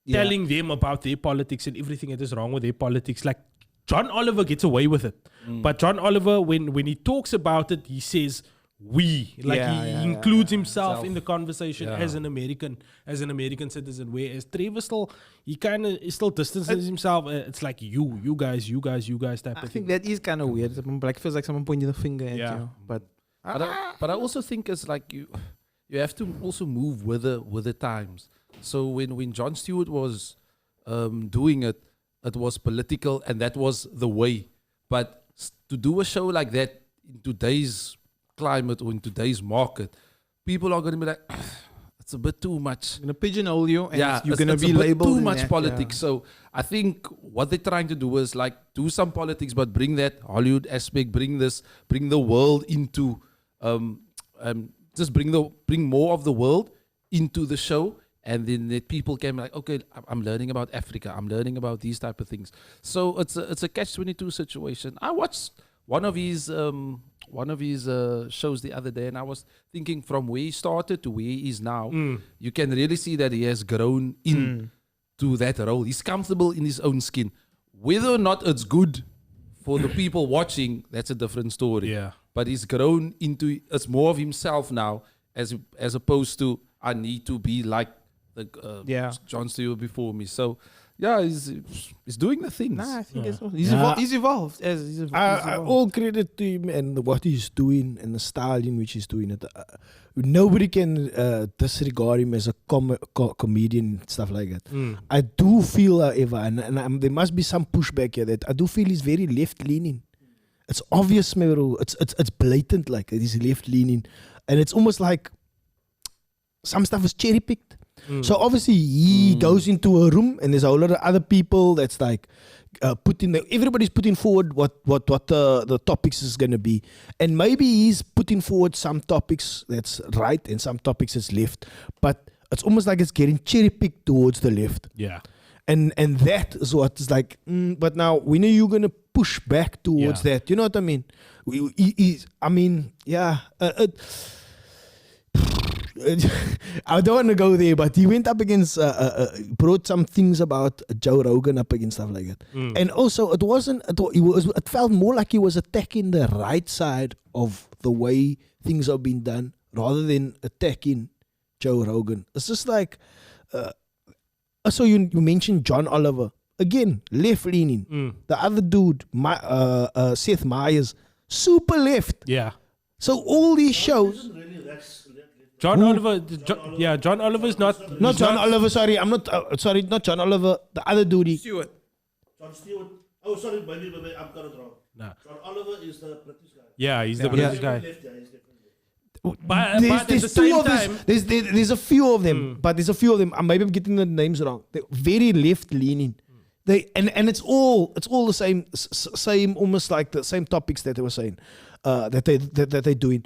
telling them about their politics and everything that is wrong with their politics. Like John Oliver gets away with it, but John Oliver, when he talks about it, he says we, like he includes himself in the conversation as an American citizen. Whereas Trevor still, he kind of still distances himself. It's like you guys type I of think thing. that is kind of weird. Like feels like someone pointing the finger at Yeah. you. But But I also think it's like you have to also move with the times. So when Jon Stewart was doing it, it was political and that was the way. But to do a show like that in today's climate or in today's market, people are going to be like, it's a bit too much. I'm gonna pigeonhole you, and you're it's- gonna it's be a bit labeled too in much that, politics. So I think what they're trying to do is like do some politics, but bring that Hollywood aspect, bring the world into, just bring more of the world into the show, And then the people came like, okay, I'm learning about Africa. I'm learning about these type of things. So it's a catch-22 situation. I watched one of his shows the other day, and I was thinking from where he started to where he is now, you can really see that he has grown into that role. He's comfortable in his own skin. Whether or not it's good for the people watching, that's a different story. Yeah. But he's grown into it's more of himself now, as opposed to I need to be like the John Stewart before me. So yeah, he's doing the things. Nah, I think Yeah. he's evolved. All credit to him and what he's doing and the style in which he's doing it. Nobody can disregard him as a comedian and stuff like that. I do feel, however, and there must be some pushback here, that I do feel he's very left-leaning. It's obvious, bro. It's blatant, like he's left-leaning, and it's almost like some stuff is cherry-picked. So obviously he goes into a room and there's a whole lot of other people that's like everybody's putting forward what the topics is going to be, and maybe he's putting forward some topics that's right and some topics that's left, but it's almost like it's getting cherry picked towards the left. Yeah. And that is what is like. But now when are you going to push back towards that? You know what I mean? I don't want to go there, but he went up against, brought some things about Joe Rogan up against stuff like that. And also, it felt more like he was attacking the right side of the way things are being done rather than attacking Joe Rogan. It's just like, so you mentioned John Oliver. Again, left-leaning. The other dude, Seth Meyers, super left. Yeah. So all these shows... John Oliver, John Oliver is not John Oliver. Sorry, I'm not. Sorry, not John Oliver. The other dude. John Stewart. Oh, sorry, maybe I'm got it wrong. Nah. John Oliver is the British guy. Yeah, he's the British guy. Left, yeah, he's definitely left. But at the same time, there's a few of them, but there's a few of them. Maybe I'm getting the names wrong. They're very left leaning. And it's all the same, almost like the same topics that they were saying, that they're doing.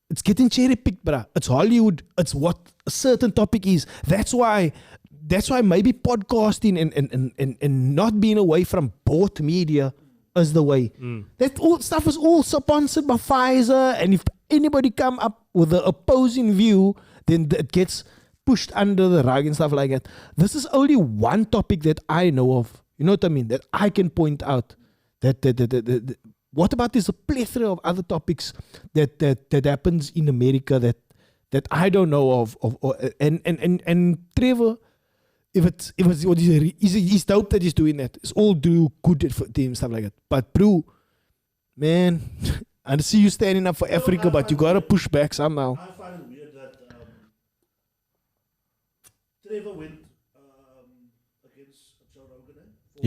It's getting cherry picked, bruh. It's Hollywood. It's what a certain topic is. That's why maybe podcasting and not being away from both media is the way. That all stuff is all sponsored by Pfizer, and if anybody come up with an opposing view, then it gets pushed under the rug and stuff like that. This is only one topic that I know of. You know what I mean? That I can point out. What about there's a plethora of other topics that happens in America that I don't know of and Trevor, he's dope that he's doing that. It's all do good for him, stuff like that. But bro, man, I see you standing up for Africa, but you gotta push back somehow. I find it weird that Trevor went against Joe Rogan for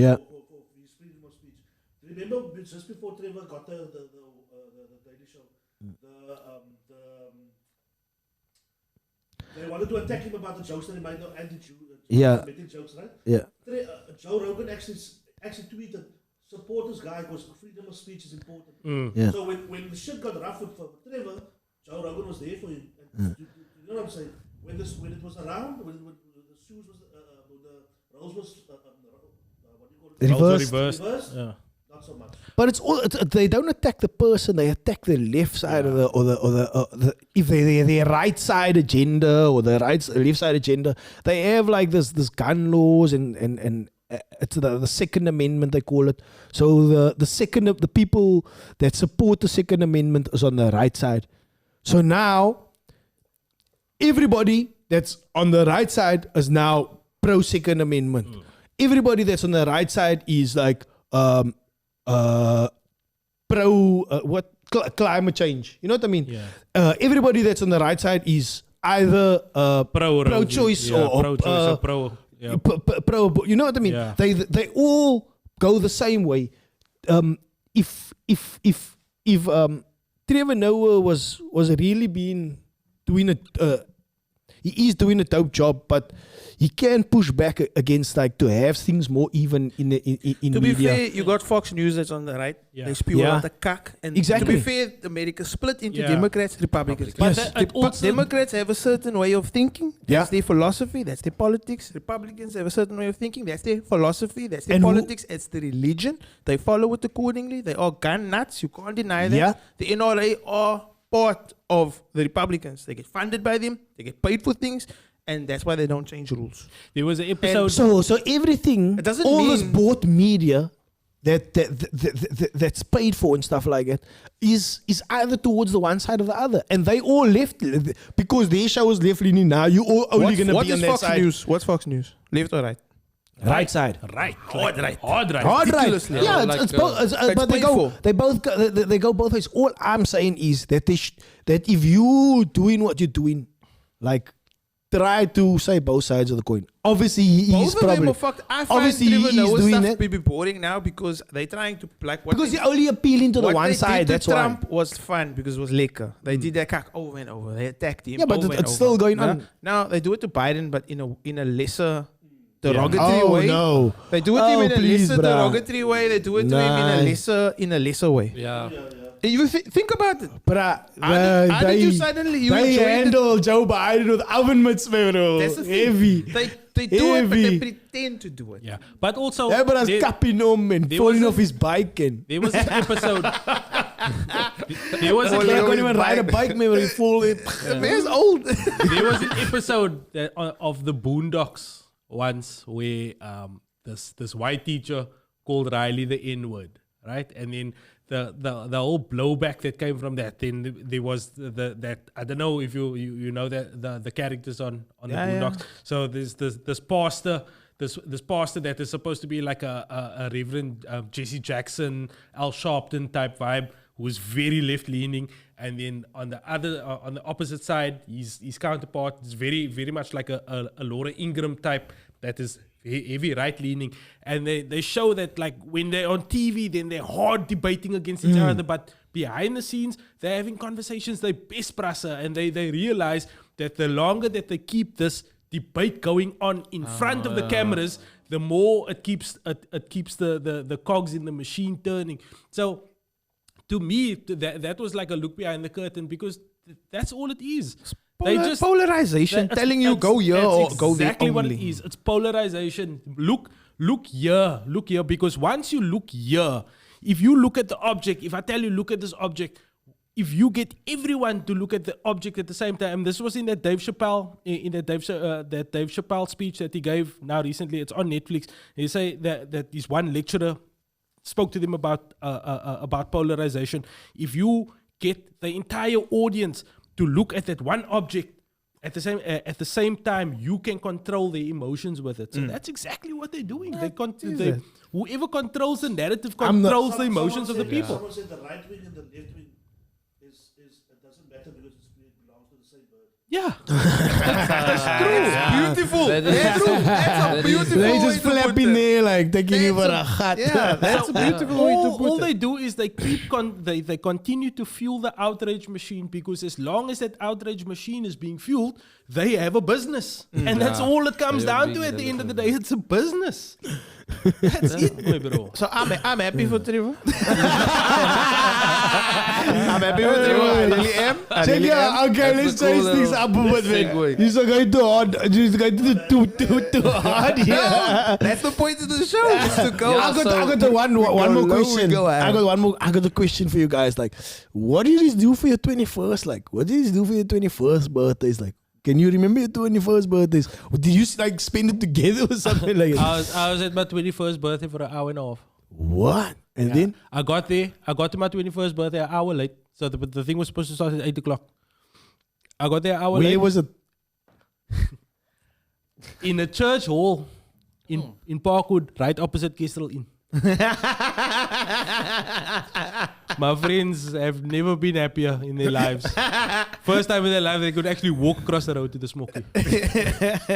his freedom of speech. Remember, just before Trevor got the Daily Show, they wanted to attack him about the jokes that he made, making jokes, right? Yeah. Joe Rogan actually tweeted, support this guy because freedom of speech is important. Yeah. So when the shit got rough for Trevor, Joe Rogan was there for him. And you know what I'm saying? When it was around, when the shoes was, the rolls was, what do you call it? Reversed. Yeah. Not so much. But it's all they don't attack the person; they attack the left side of the if their right side agenda or the left side agenda. They have like this gun laws and it's the Second Amendment they call it. So the people that support the Second Amendment is on the right side. So now everybody that's on the right side is now pro Second Amendment. Everybody that's on the right side is like pro climate change. You know what I mean? Yeah. Everybody that's on the right side is either pro-choice or pro. Yeah. Pro. You know what I mean? Yeah. They all go the same way. If Trevor Noah was really doing he is doing a dope job, but he can push back against like to have things more even in To be media. fair, you got Fox News that's on the right. Yeah. They spew Yeah. out the cack. And Exactly. to be fair, America split into Yeah. Democrats, Republicans. But Yes. it also, Democrats have a certain way of thinking. That's Yeah. their philosophy. That's their politics. Republicans have a certain way of thinking. That's their philosophy. That's their And who- politics. It's the religion. They follow it accordingly. They are gun nuts. You can't deny that. Yeah. The NRA are part of the Republicans. They get funded by them. They get paid for things. And that's why they don't change rules. there was an episode. So everything, It doesn't all this mean- bought media that's paid for and stuff like that is either towards the one side or the other, and they all left because their show was left leaning. Now you all only gonna What be on is that Fox side, News? What's Fox News? Left or right? right side. Right. Hard right. Hard right. Hard right. Ridiculously. Yeah, Like, it's both. it's But they paid go. for. They both. They go both ways. All I'm saying is that that if you doing what you're doing, like try to say both sides of the coin. Obviously, he Both is of them probably are fucked. I find obviously he Trevor is Noah doing stuff that to be boring now because they're trying to like what because they, you're only appealing to the what one they side. did to That's Trump why. was fun because it was lekker. They did that cock over and over. They attacked him. Yeah, but over and it's over. still going Yeah? on. Now they do it to Biden, but in a lesser derogatory Oh way. no! They do it to Oh, him in a please, lesser bruh. derogatory way. They do it to him in a lesser way. Yeah. And you think about it. But How did you suddenly you they enjoyed it? handle Joe Biden with oven mitts, bro. That's the thing. Heavy. They do it, but they Heavy. pretend to do it. Yeah. But also, Yeah, but I was there, capping him and there falling was a- off his bike and. there was an episode. there was I a, can't even ride a bike, man, when he fall in. The man's old. there was an episode of the Boondocks once where this white teacher called Riley the N-word, right? And then the whole blowback that came from that. Then there was that I don't know if you know that the characters on the Yeah, Boondocks. yeah. So there's this pastor. This pastor that is supposed to be like a Reverend Jesse Jackson, Al Sharpton type vibe, who's very left leaning, and then on the opposite side, his counterpart is very much like a Laura Ingraham type that is heavy right leaning, and they show that like when they're on TV, then they're hard debating against each other, but behind the scenes they're having conversations, they best brassa, and they realize that the longer that they keep this debate going on in front of the cameras, the more it keeps the cogs in the machine turning. So to me, that was like a look behind the curtain, because that's all it is. Polarization, telling you go here or go there exactly what it only. is. It's polarization. Look here, because once you look here, if you look at the object, if I tell you look at this object, if you get everyone to look at the object at the same time, this was in that Dave Chappelle that Dave Chappelle speech that he gave now recently. It's on Netflix. He say that this one lecturer spoke to them about polarization. If you get the entire audience to look at that one object at the same time, you can control their emotions with it. So that's exactly what they're doing. Whoever controls the narrative controls the emotions of the people. Someone said the right wing and the left wing is it doesn't matter because it belongs to the same bird. Yeah. Beautiful. That is- That's true. That's a beautiful They way just to put flapping it. there like taking you for That's a hat. Yeah, that's a beautiful way to all put they it. do is they keep they continue to fuel the outrage machine, because as long as that outrage machine is being fueled, they have a business, and that's all it comes They are down to. being At the end of the day, it's a business. That's it, my bro. So I'm happy for Trevor. I'm happy for Trevor. I really am. I Check really am. out, okay, That's let's the change cool things little up a bit, segue. man. You're going too hard. You're going too hard here. That's the point of the show. Is to go. Yeah, I got the one more low, we question. go high. I got a question for you guys. Like, what did you do for your 21st? Like, what did you do for your 21st birthdays? Like, can you remember your 21st birthdays? Or did you like spend it together or something like that? I was at my 21st birthday for an hour and a half. What? And then? I got to my 21st birthday an hour late. So the thing was supposed to start at 8 o'clock. I got there an hour late. Where was it? In a church hall in Parkwood, right opposite Kestrel Inn. My friends have never been happier in their lives. First time in their life they could actually walk across the road to the smoky.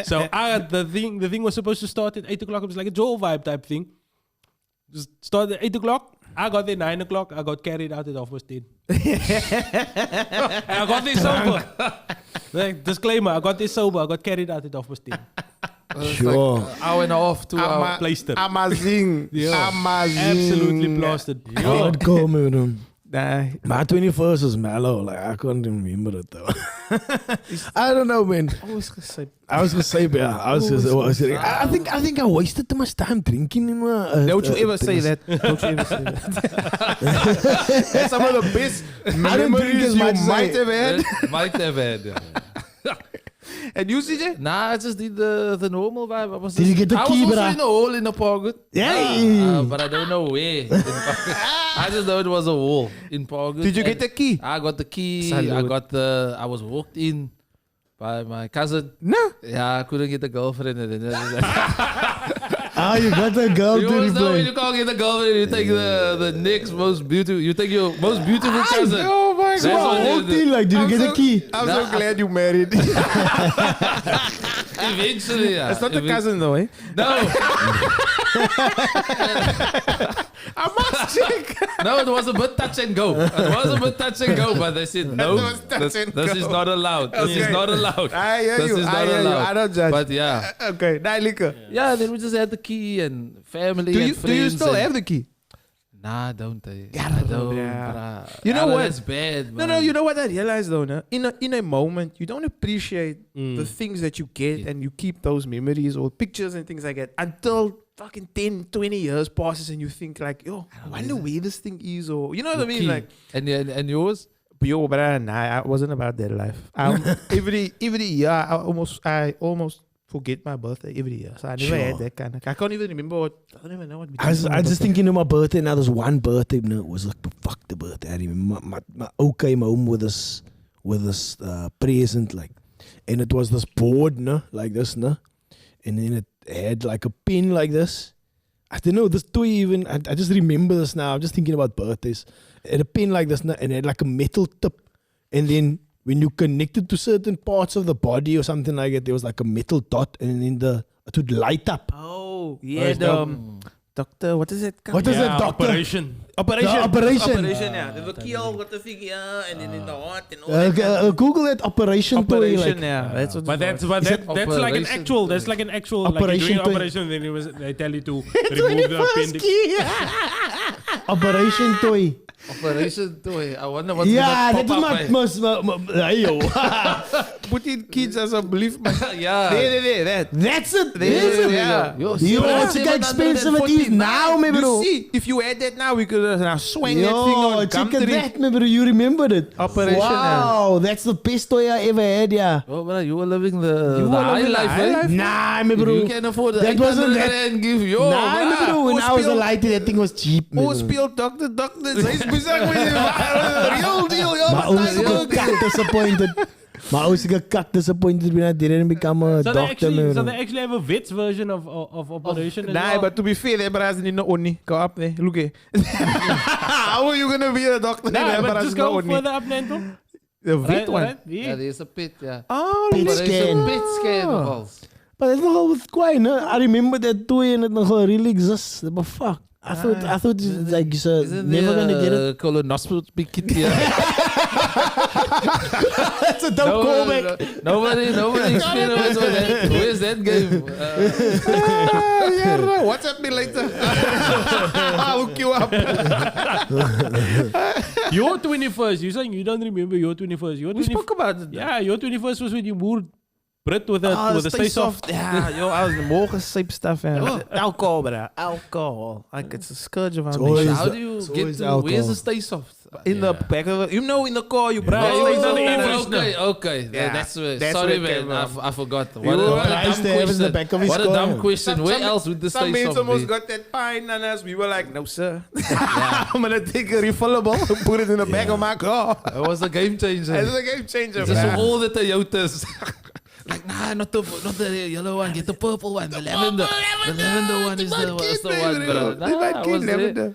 So the thing was supposed to start at 8 o'clock. It was like a Joel vibe type thing. Just started at 8 o'clock. I got there 9 o'clock. I got carried out at 10:30. And I got there sober. Like, disclaimer, I got this sober, I got carried out at 10:30. Sure. Hour and a half, 2 hours. Plastered. Amazing. Yeah. Amazing. Absolutely plastered. Hardcore, man. Nah. My 21st was mellow. Like, I couldn't remember it though. I don't know, man. I was gonna say. I was gonna say, yeah. I think I wasted too much time drinking in my. Don't you ever say that? Don't you ever say that? That's some of the best I don't drink memories as you much as might have had. Might have had, yeah. And you, CJ? Nah, I just did the normal vibe. Did you get the key, I was also bruh? in a hole in a pocket. Yeah. But I don't know where. I just know it was a hole in pocket. Did you get the key? I got the key. Salute. I was walked in by my cousin. No. Yeah, I couldn't get a girlfriend. And then Ah, you got a girl you to always know when replay. you can't get a girlfriend, you take the next most beautiful. You take your most beautiful cousin. Oh my That's So what a you whole do. thing, like, did you get the key? I'm so glad you married. Eventually, yeah. It's not the cousin though, eh? No. I must check. No, it was a bit touch and go. But they said no. was touch and This is go. not allowed. This is Okay. not allowed. I hear This you. is I not hear you. allowed. I don't judge. But yeah, Okay, nah, liquor. yeah. Then we just had the key and family. Do and you friends still and- have the key? Nah, I don't. I Yeah, don't. yeah. But, You know what? That's bad. No, Man. you know what I realized though, no? In a moment, you don't appreciate the things that you get and you keep those memories or pictures and things like that until fucking 10, 20 years passes and you think like, yo, I wonder where this thing is, or you know what I mean? Key. Like, and yours? yo, but I wasn't about that life. Every year, I almost forget my birthday every year. So I never had that kind of. I can't even remember what. I don't even know what. we I was did for my just birthday. thinking of my birthday. Now there's one birthday. No, it was like fuck the birthday. I remember my old came home with this present, like, and it was this board, no, like this, no, and then it had like a pin like this. I don't know this toy even. I just remember this now. I'm just thinking about birthdays. It had a pin like this, no, and it had like a metal tip, and then when you connected to certain parts of the body or something like that, there was like a metal dot, and then it would light up. Oh yeah, it's the doctor. What is it? What is that, doctor? Operation. Operation. The operation. Yeah. The kill got the thing, yeah, and then in the heart and all that. Google that operation toy. Operation, Like, yeah. That's what. But that's it like an operation? actual. That's like an actual. Operation Like you're doing to- operation, then they tell you to remove the appendix. operation toy. Operation toy. I wonder what's Yeah, gonna that pop was up. Put in kids as a belief. Yeah. There, that. That's it. There, That's it. yeah. Yo, You know what's yeah. how expensive it is now, my bro? You see, if you had that now, we could now swing that thing Yo, on check Gumtree. that, my bro. You remembered it. Operation, Wow, that's the best toy I ever had, yeah. Oh, bro, you were living the You were high living the life, high eh? life? Nah, my If bro. you can afford the That wasn't 800 that. and give yo, Nah, my bro. When I was a Oorspeel- lighter, that thing was cheap, my bro. Oorspeel, doctor. He's bizar with the real deal. Yo, My ouders got kak disappointed. My ouders got kak disappointed when I didn't become a So doctor, they man. actually have a Wits version of operation. as Nah, well? but to be fair, that bras in the only. Go up there. Look here. How are you gonna be a doctor? Nah, but just go only. further up, Nento. The Right, wit one. right? Yeah, Yeah. there's a pit, yeah. Oh, Pit Operation scan. pit scan balls. But it's nogal with kwai, no? I remember that toy and it nogal really exists. But fuck. I thought it's like you're Isn't never there gonna get it. a colonoscopy kit here? That's a dumb callback. Nobody experienced with that. Where's that game? yeah, right. WhatsApp me later. I'll hook you up. Your 21st. You're saying you don't remember your 21st. Your We spoke about it. Yeah, your 21st was when you moved Brit with a stay soft. Yeah, yo, I was morgen safe stuff. Alcohol, bro. Alcohol. Like it's a scourge of our always- nation. How do you it's get always to alcohol. where's the stay soft? In the back of the, in the car, you Bro, press you like was on the something. air. Okay. Yeah, That's that's sorry, where it man. came I forgot. You What were a surprised dumb they have in the question. back of his What a car. dumb question. Where else would the Some stay mates soft almost be? got that pine on us. We were like, no, sir. I'm going to take a refillable and put it in the back of my car. It was a game changer. It's a game changer, Just man. for all the Toyotas. Like, nah, not the yellow one. Get the purple one. The lavender. The lavender one is the one, bro. Nah, I was there.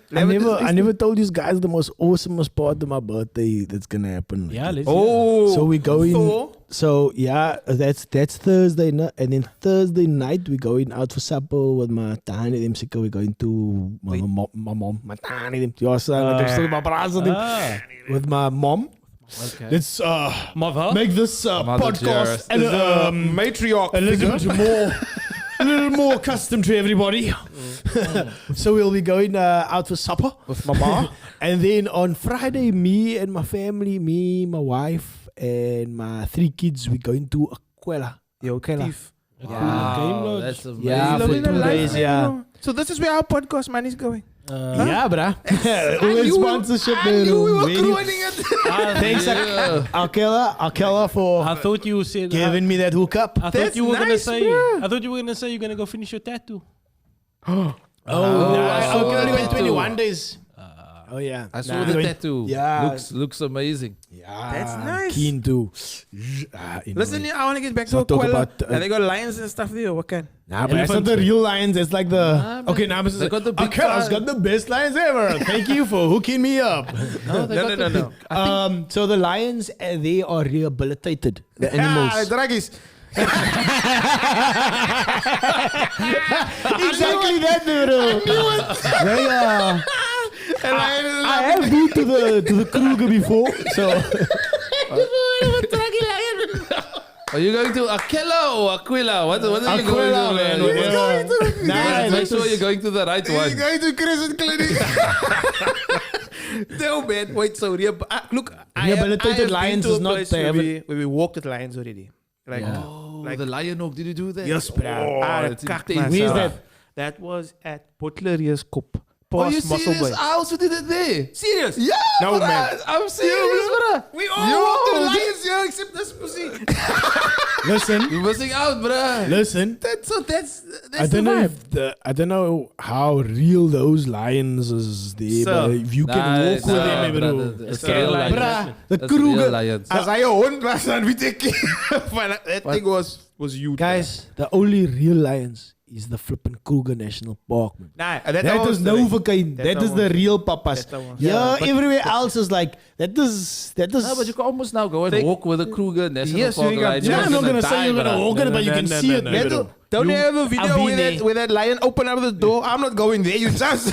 I never told you guys the most awesomest part of my birthday that's gonna happen. Yeah, let's Oh. So we go in. So? So yeah, that's Thursday, and then Thursday night we going out for supper with my tiny them. We're going to my mom, my tiny them. Your son, my brother, Ah. with my mom. Okay. Let's Mother? make this podcast dearest. Matriarch. a little bit more, a little more custom to everybody. So we'll be going out for supper With mama. and then on Friday, me and my family, me, my wife, and my 3 kids, we're going to Aquila. Yo, thief. Wow, that's amazing. Yeah, for Living 2 the life, days. man, Yeah. you know. So this is where our podcast man is going. Yeah, bruh. Always knew we- sponsorship. I knew we were Very- ruining it. Thanks, Akela, for I thought you said. giving me that hookup. I thought That's you were gonna nice, say. bruh. I thought you were gonna say you're gonna go finish your tattoo. Oh, I saw okay, the only went tattoo. 21 days. Oh yeah, I saw the tattoo. Yeah. Looks amazing. Yeah, That's nice. Keen to. Listen here, I want to get back to Let's talk Aquila. about, And they got lions and stuff there. What can? Nah, but it's not the real lions. It's like the. Nah, Okay, man. now I'm They got the big Akela's lion. got the best lions ever. Thank you for hooking me up. No, they got the big- So the lions, they are rehabilitated. The animals. Ah, draggies. Exactly that, dude. I knew it. They are. I have been to the Kruger before, so. Are you going to Aquila or Aquila? What are you going Aquila, to? man. You Whatever. Nah, make sure that you're going to the right one. going to Crescent Clinic. No, man. Wait, so look, Rehabilitated been lions to a is not- place they where we walked with lions already. Like, Oh, the lion oak. Did you do that? yes, bro. it's intense. Where's that? That was at Botleria's Kop. Are you Past Muscle serious? Bay. I also did it there. Serious? Yeah, No, bruh. man. I'm serious, brother. We all walked with lions here except this pussy. Listen, You're missing out, bruh. listen. That's I don't know if I don't know how real those lions is there, Sir. but if you can walk with them, bro. It's real real lions. lions. The That's real Kruger. lions. As I hond was dan wie take that thing was huge. Guys, the only real lions is the flipping Kruger National Park, man. Nah, That is no kind. That is the real papas. That one. Yeah, But- everywhere else is like that is. No, but you can almost now go and They- walk with the Kruger National Yes, Park you got- lion. Yeah, You're I'm not gonna say die, you're gonna bruh. walk in it, but you can see it, man. no. Don't You- you have a I've video been there. with that lion open up the door? I'm not going there. You just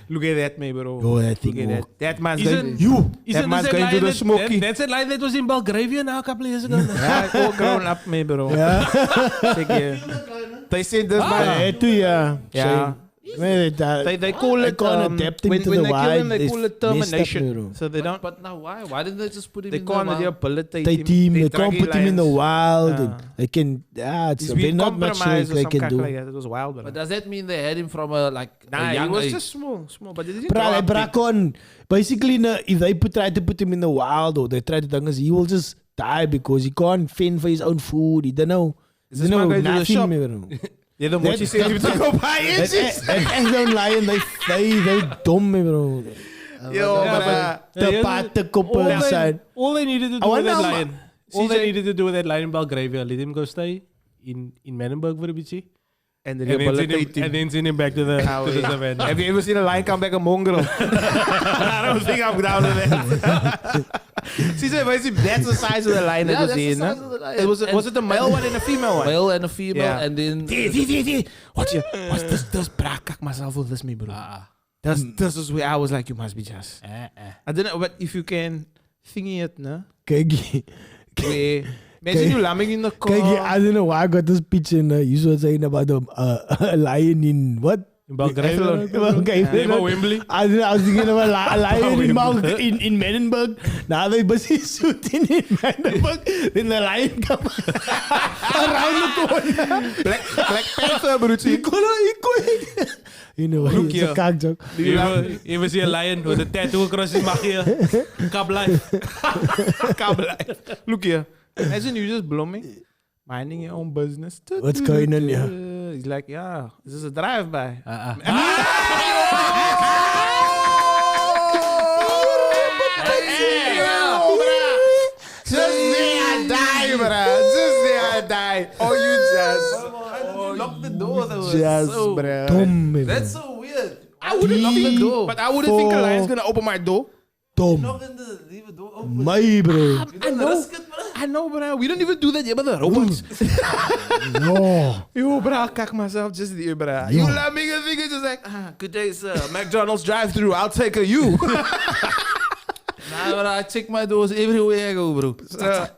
look at that, me bro. Go that thing Look at that. walk. That man's Isn't- going. You. Isn't man's this going to lion the that- smoky. That's a line that was in Belgravia now a couple of years ago. Yeah, all grown up, me bro. Check here. They said this man. Yeah, too, yeah. Yeah. Man, They call I it can't adapt him when, to when the they kill wild. him, they It's call it messed up, termination. bro. So they don't. But now why? Why didn't they just put him They in can't the wild? rehabilitate They team, they drag can't put him in the lions. wild. Yeah. And they can, it's He's there's been not much compromised or they some can kak do. like that. It was wild, But but does that mean they had him from a nah, he young was age? just small. But they didn't. Bra, grow they up brak big. on. Basically, if they try to put him in the wild or they try to do he will just die because he can't fend for his own food. He don't know. Is He this don't man know going to the shop? nothing. Yeah, the mochi said you to go buy it. That don't lion, they dumb, bro. Yo, Yeah, but The pate koppel inside. All they needed to do I with that wonder lion. All CJ they needed to do with that lion in Belgravia, let him go stay in Manenberg for a bit. and And then send him, rehabilitate and him. then send him back to the savannah. Have you ever seen a lion come back a mongrel? I don't think I'm down with that. See, so basically, that's the size of the lion that Yeah, was that's the in. size Huh? of the lion. Was it a male one and a female one? Male and a female, Yeah. and then What's this brak myself with this me, bro? This is where I was like, you must be just. I don't know, but if you can thingy it, no? Kijk, Where imagine you lambing in the car. kijk, I don't know why I got this picture in you were saying about a lion in what? In Belgravia. Okay, Near Wembley. I was thinking about a lion in Menenberg. Now they busy shooting in Menenberg. Then the lion come around the corner. Black Panther, bro. You know, Look it's here. a cock joke. You ever see a lion with a tattoo across his mouth here? Cub life. Look here. Imagine you just blooming, minding your own business. What's going on here? He's like, yeah, this is a drive-by. Just there I die, bruh. Just there I die. Oh, you just. lock the door. Though. Just, so, bruh. Tom, That's so weird. I wouldn't lock the think, door. but I wouldn't think a lion's gonna open my door. Tom. Leave the door open. My bro. I know. I know, bruh. We don't even do that yet, but the robots. No. Yo, bruh, kak myself just there, bruh. You let me get thinking just like, good day, sir. McDonald's drive-through. I'll take a you. Nah, bro, I check my doors everywhere I go, bro.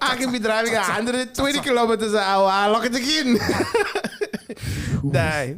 I can be driving 120 kilometers an hour. I lock it again. Nee,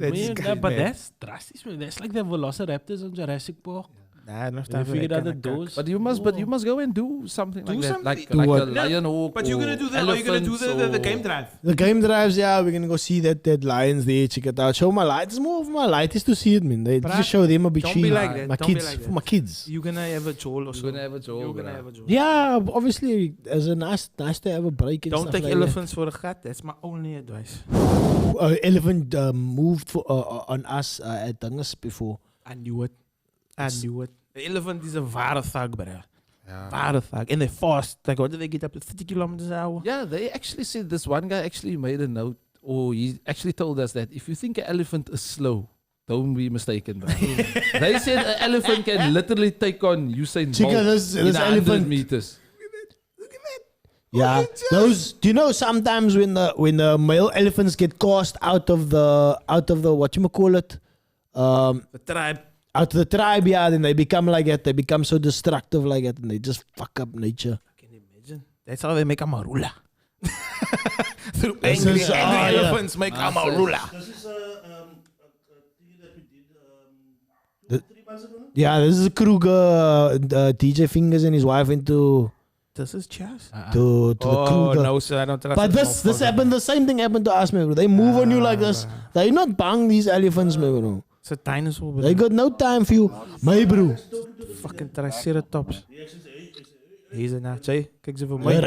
But that's drastic, man. That's like the velociraptors on Jurassic Park. Nah, enough They time for figured that out the kind of doors. But you must go and do something like that. something. Like Do a what? lion hawk. But you're gonna do the game drive. The game drives, yeah, we're gonna go see that lions there, check it out. Show my light. It's more of my light is to see it, man. They But just show them a bit don't be cheap. like that. My Don't be kids, like that. for my kids. You're gonna have a joel or You're something. gonna have a joel, You're gonna bro. have a joel. Yeah, obviously, as a nice to have a break. And Don't stuff take like elephants for a gat. That's my only advice. That. Elephant moved on us at Dungas before. I knew it. The elephant is a ware thug, bro. Ware thug. And they're fast. Like, what do they get up to 50 kilometers an hour? Yeah, they actually said this one guy actually made a note, or he actually told us that if you think an elephant is slow, don't be mistaken, bro. They said an elephant can literally take on Usain Chica, Bolt this in 100 elephant- meters. Yeah, those. Do you know sometimes when the male elephants get cast out of the what you call it, The tribe. out of the tribe, yeah, then they become like that. They become so destructive like that, and they just fuck up nature. Can you imagine? That's how they make a marula. Through This angry is- elephants make a marula. This is a thing that we did 3 months ago. Yeah, this is Kruger. DJ Fingers and his wife went to This is chess. the Kruger. No, sir, I don't trust But it. this happened. The same thing happened to us, man. Bro. They move on you like this. They not bang these elephants, man. Bro. It's a dinosaur, bro. They got no time for you, my bro. Fucking triceratops. He's a nazi. Kijk ze voor The mij.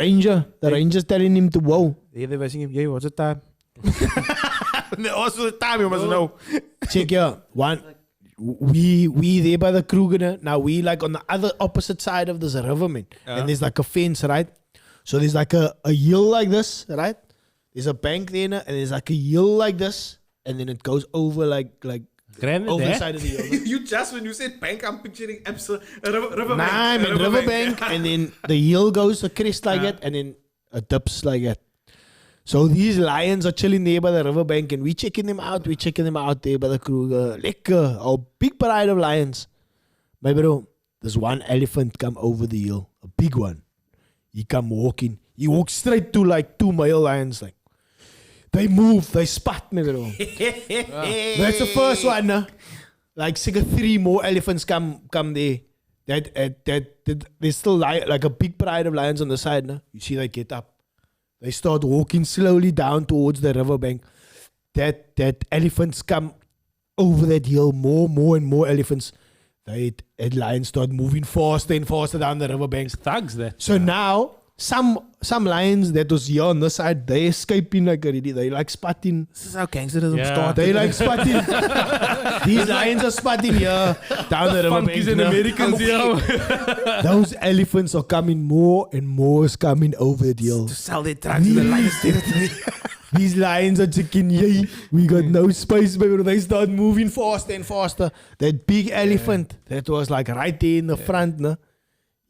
ranger's telling him to wow. They were singing, yeah, what's the time? Also the time, you must know. Check here. One, we there by the Kruger. Now we like on the other opposite side of this river, man. And there's like a fence, right? So there's like a hill like this, right? There's a bank there, and there's like a hill like this, and then it goes over like Granted, over the eh? side of the hill. You just, when you said bank, I'm picturing river Nah, man, riverbank, and then the hill goes a crest like that, and then it dips like that. So these lions are chilling there by the riverbank, and we checking them out. We checking them out there by the Kruger. Lekker, our big pride of lions. My bro, there's one elephant come over the hill, a big one. He come walking. He walks straight to like 2 male lions, like. They move, they spot me, bro. That's the first one, nah. Like 3 more elephants come there. That there's still like a big pride of lions on the side, nah. You see they get up. They start walking slowly down towards the riverbank. That elephants come over that hill, more and more elephants. That lions start moving faster and faster down the riverbank. Thugs, that. So now, some lions that was here on this side, they escaping like already. They like spotting. This is how gangsterism Yeah. started. They like spotting. These lions are spotting here down the riverbank. Funkies and now. Americans, yeah. Those elephants are coming more and more is coming over the hill. To sell their drugs in the lion's territory. These lions are chicken, yay. We got no space, baby. They start moving faster and faster. That big elephant that was like right there in the front, no?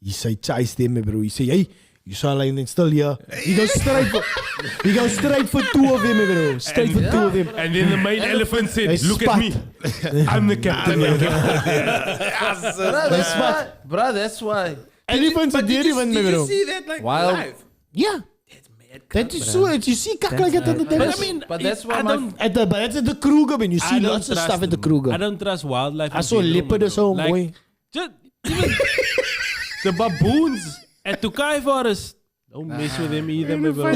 He say, chase them, bro. He say, hey, you saw a lion still here. He goes straight for 2 of them, bro. Straight for 2 of them. And then the main elephant said, They look spot. at me. I'm the captain. Bro, that's why. Elephants are dead even, Did you bro. see that like Wild. live? Yeah. That's mad. That is so. You see, kak like that. But I mean, But that's why I my don't, But that's at the Kruger, man. You see I don't lots of trust stuff at the them. Kruger. I don't trust wildlife. I in saw general, leopard bro. or so, Like, boy. Just even the baboons at Tukai Forest. Don't mess with them either, my bro.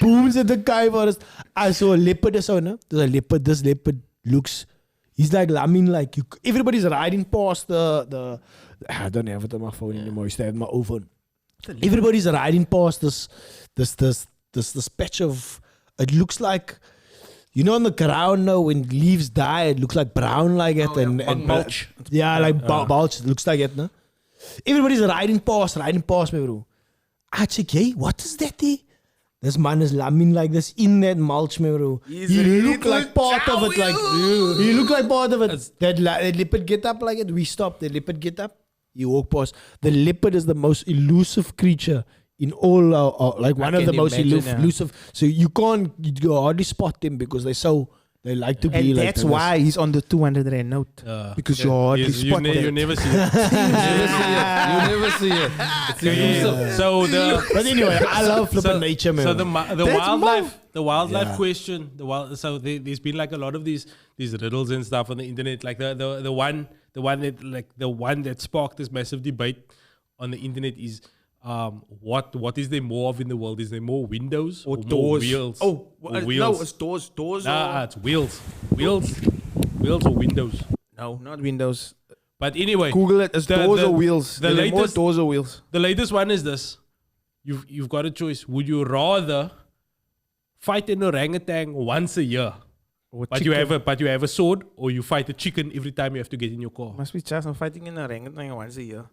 Booms at the Kai Forest. I saw a leopard or so, no? There's a leopard. This leopard looks. He's like lamin, like you. Everybody's riding past the. I don't have it on my phone anymore. It's at my own phone. Everybody's riding past this patch of. It looks like. You know, on the ground now, when leaves die, it looks like brown like it. and mulch. Yeah, like mulch. It looks like it, no? Everybody's riding past me, bro. I check, hey, what is that there? This man is lamming like this in that mulch, me, bro. He look like part of it, like he look like part of it. That leopard get up like it. We stop. The leopard get up. You walk past. The leopard is the most elusive creature in all like one of the most elusive. So you hardly spot them because they're They like to be And like that's that. why he's on the 200 rand note. Because you hardly spot that. You never see it. You never see it. It's elusive. So the But anyway, I love flipping nature, man. So the wildlife Yeah. question, so there's been like a lot of these riddles and stuff on the internet. Like the one that sparked this massive debate on the internet is what is there more of in the world? Is there more windows or more doors? wheels? Oh, or no, wheels? it's doors. Doors. Nah, it's wheels or windows. No, not windows. But anyway, Google it. It's doors or wheels. The Is it more latest doors or wheels. The latest one is this. You've got a choice. Would you rather fight an orangutan once a year, but you have a sword, or you fight a chicken every time you have to get in your car? Must be just I'm fighting in a orangutan once a year.